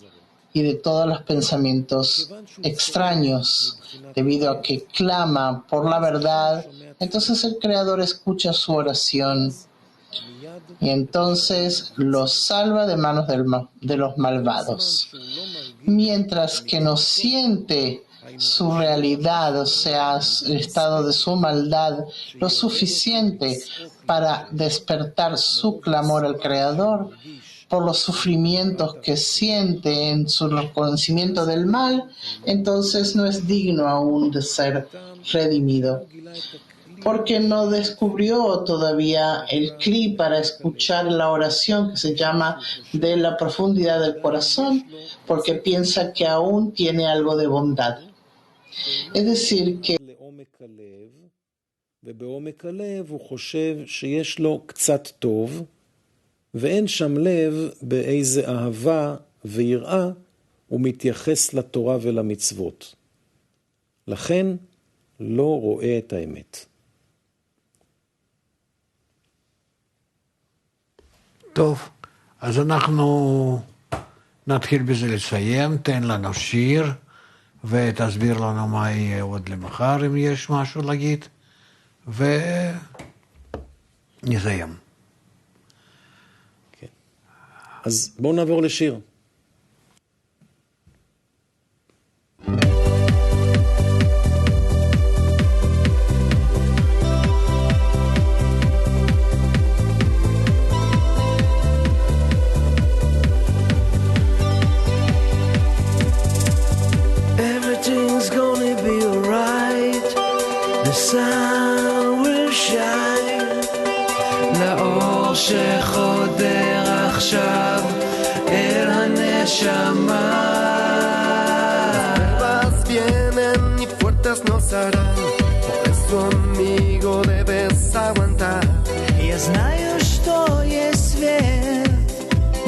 y de todos los pensamientos extraños, debido a que clama por la verdad. Entonces el Creador escucha su oración y entonces los salva de manos de los malvados. Mientras que no siente su realidad, o sea, el estado de su maldad, lo suficiente para despertar su clamor al Creador por los sufrimientos que siente en su reconocimiento del mal, entonces no es digno aún de ser redimido, porque no descubrió todavía el cli para escuchar la oración que se llama de la profundidad del corazón, porque piensa que aún tiene algo de bondad. Es decir, que ובעומק הלב הוא חושב שיש לו קצת טוב, ואין שם לב באיזה אהבה ויראה הוא מתייחס לתורה ולמצוות. לכן לא רואה את האמת. טוב, אז אנחנו נתחיל בזה לסיים. תן לנו שיר ותסביר לנו מה יהיה עוד למחר אם יש משהו להגיד, ונסיים. כן. אז בואו נעבור לשיר. Everything's gonna be alright. The sun will shine. לאור שחודר עכשיו אל הנשמה. Las pruebas vienen y fuertes nos harán. Por eso, amigo, debes aguantar. Я знаю, что есть свет,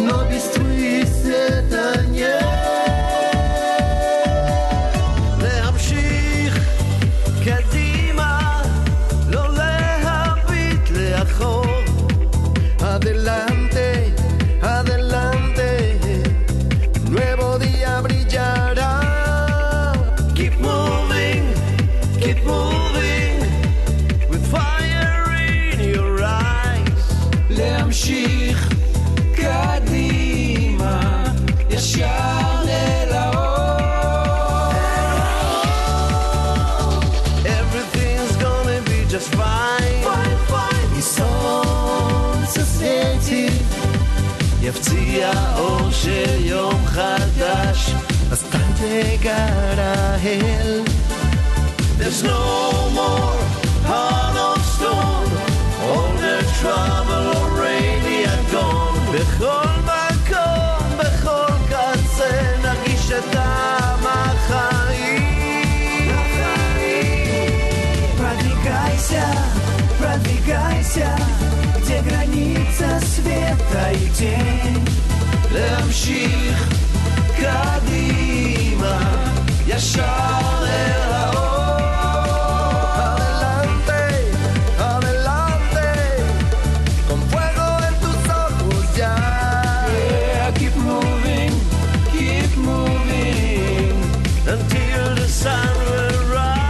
Но без твоих света нет. Adelante, adelante, nuevo día brillará. keep moving, with fire in your eyes. להמשיך קדימה, ישר אל האור. Everything's gonna be just fine. Y סוף ססייתי יפציע אור של יום חדש, אז כאן תגרה אל. There's no more heart of stone, all the trouble already are gone. בכל מקום, בכל קצה, נרגיש את טעם החיים. продвигайся, где граница света и тень. להמשיך קדימה, ישר אל האור. Adelante, adelante, con fuego en tus ojos ya. Yeah, keep moving, until the sun will rise.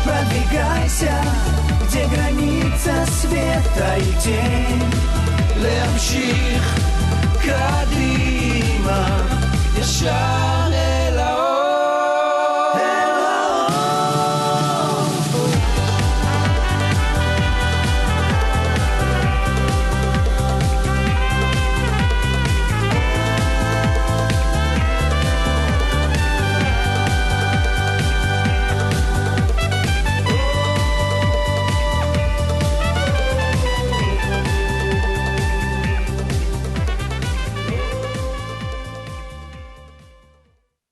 продвигайся, где граница света и тень. להמשיך קדימה, ישר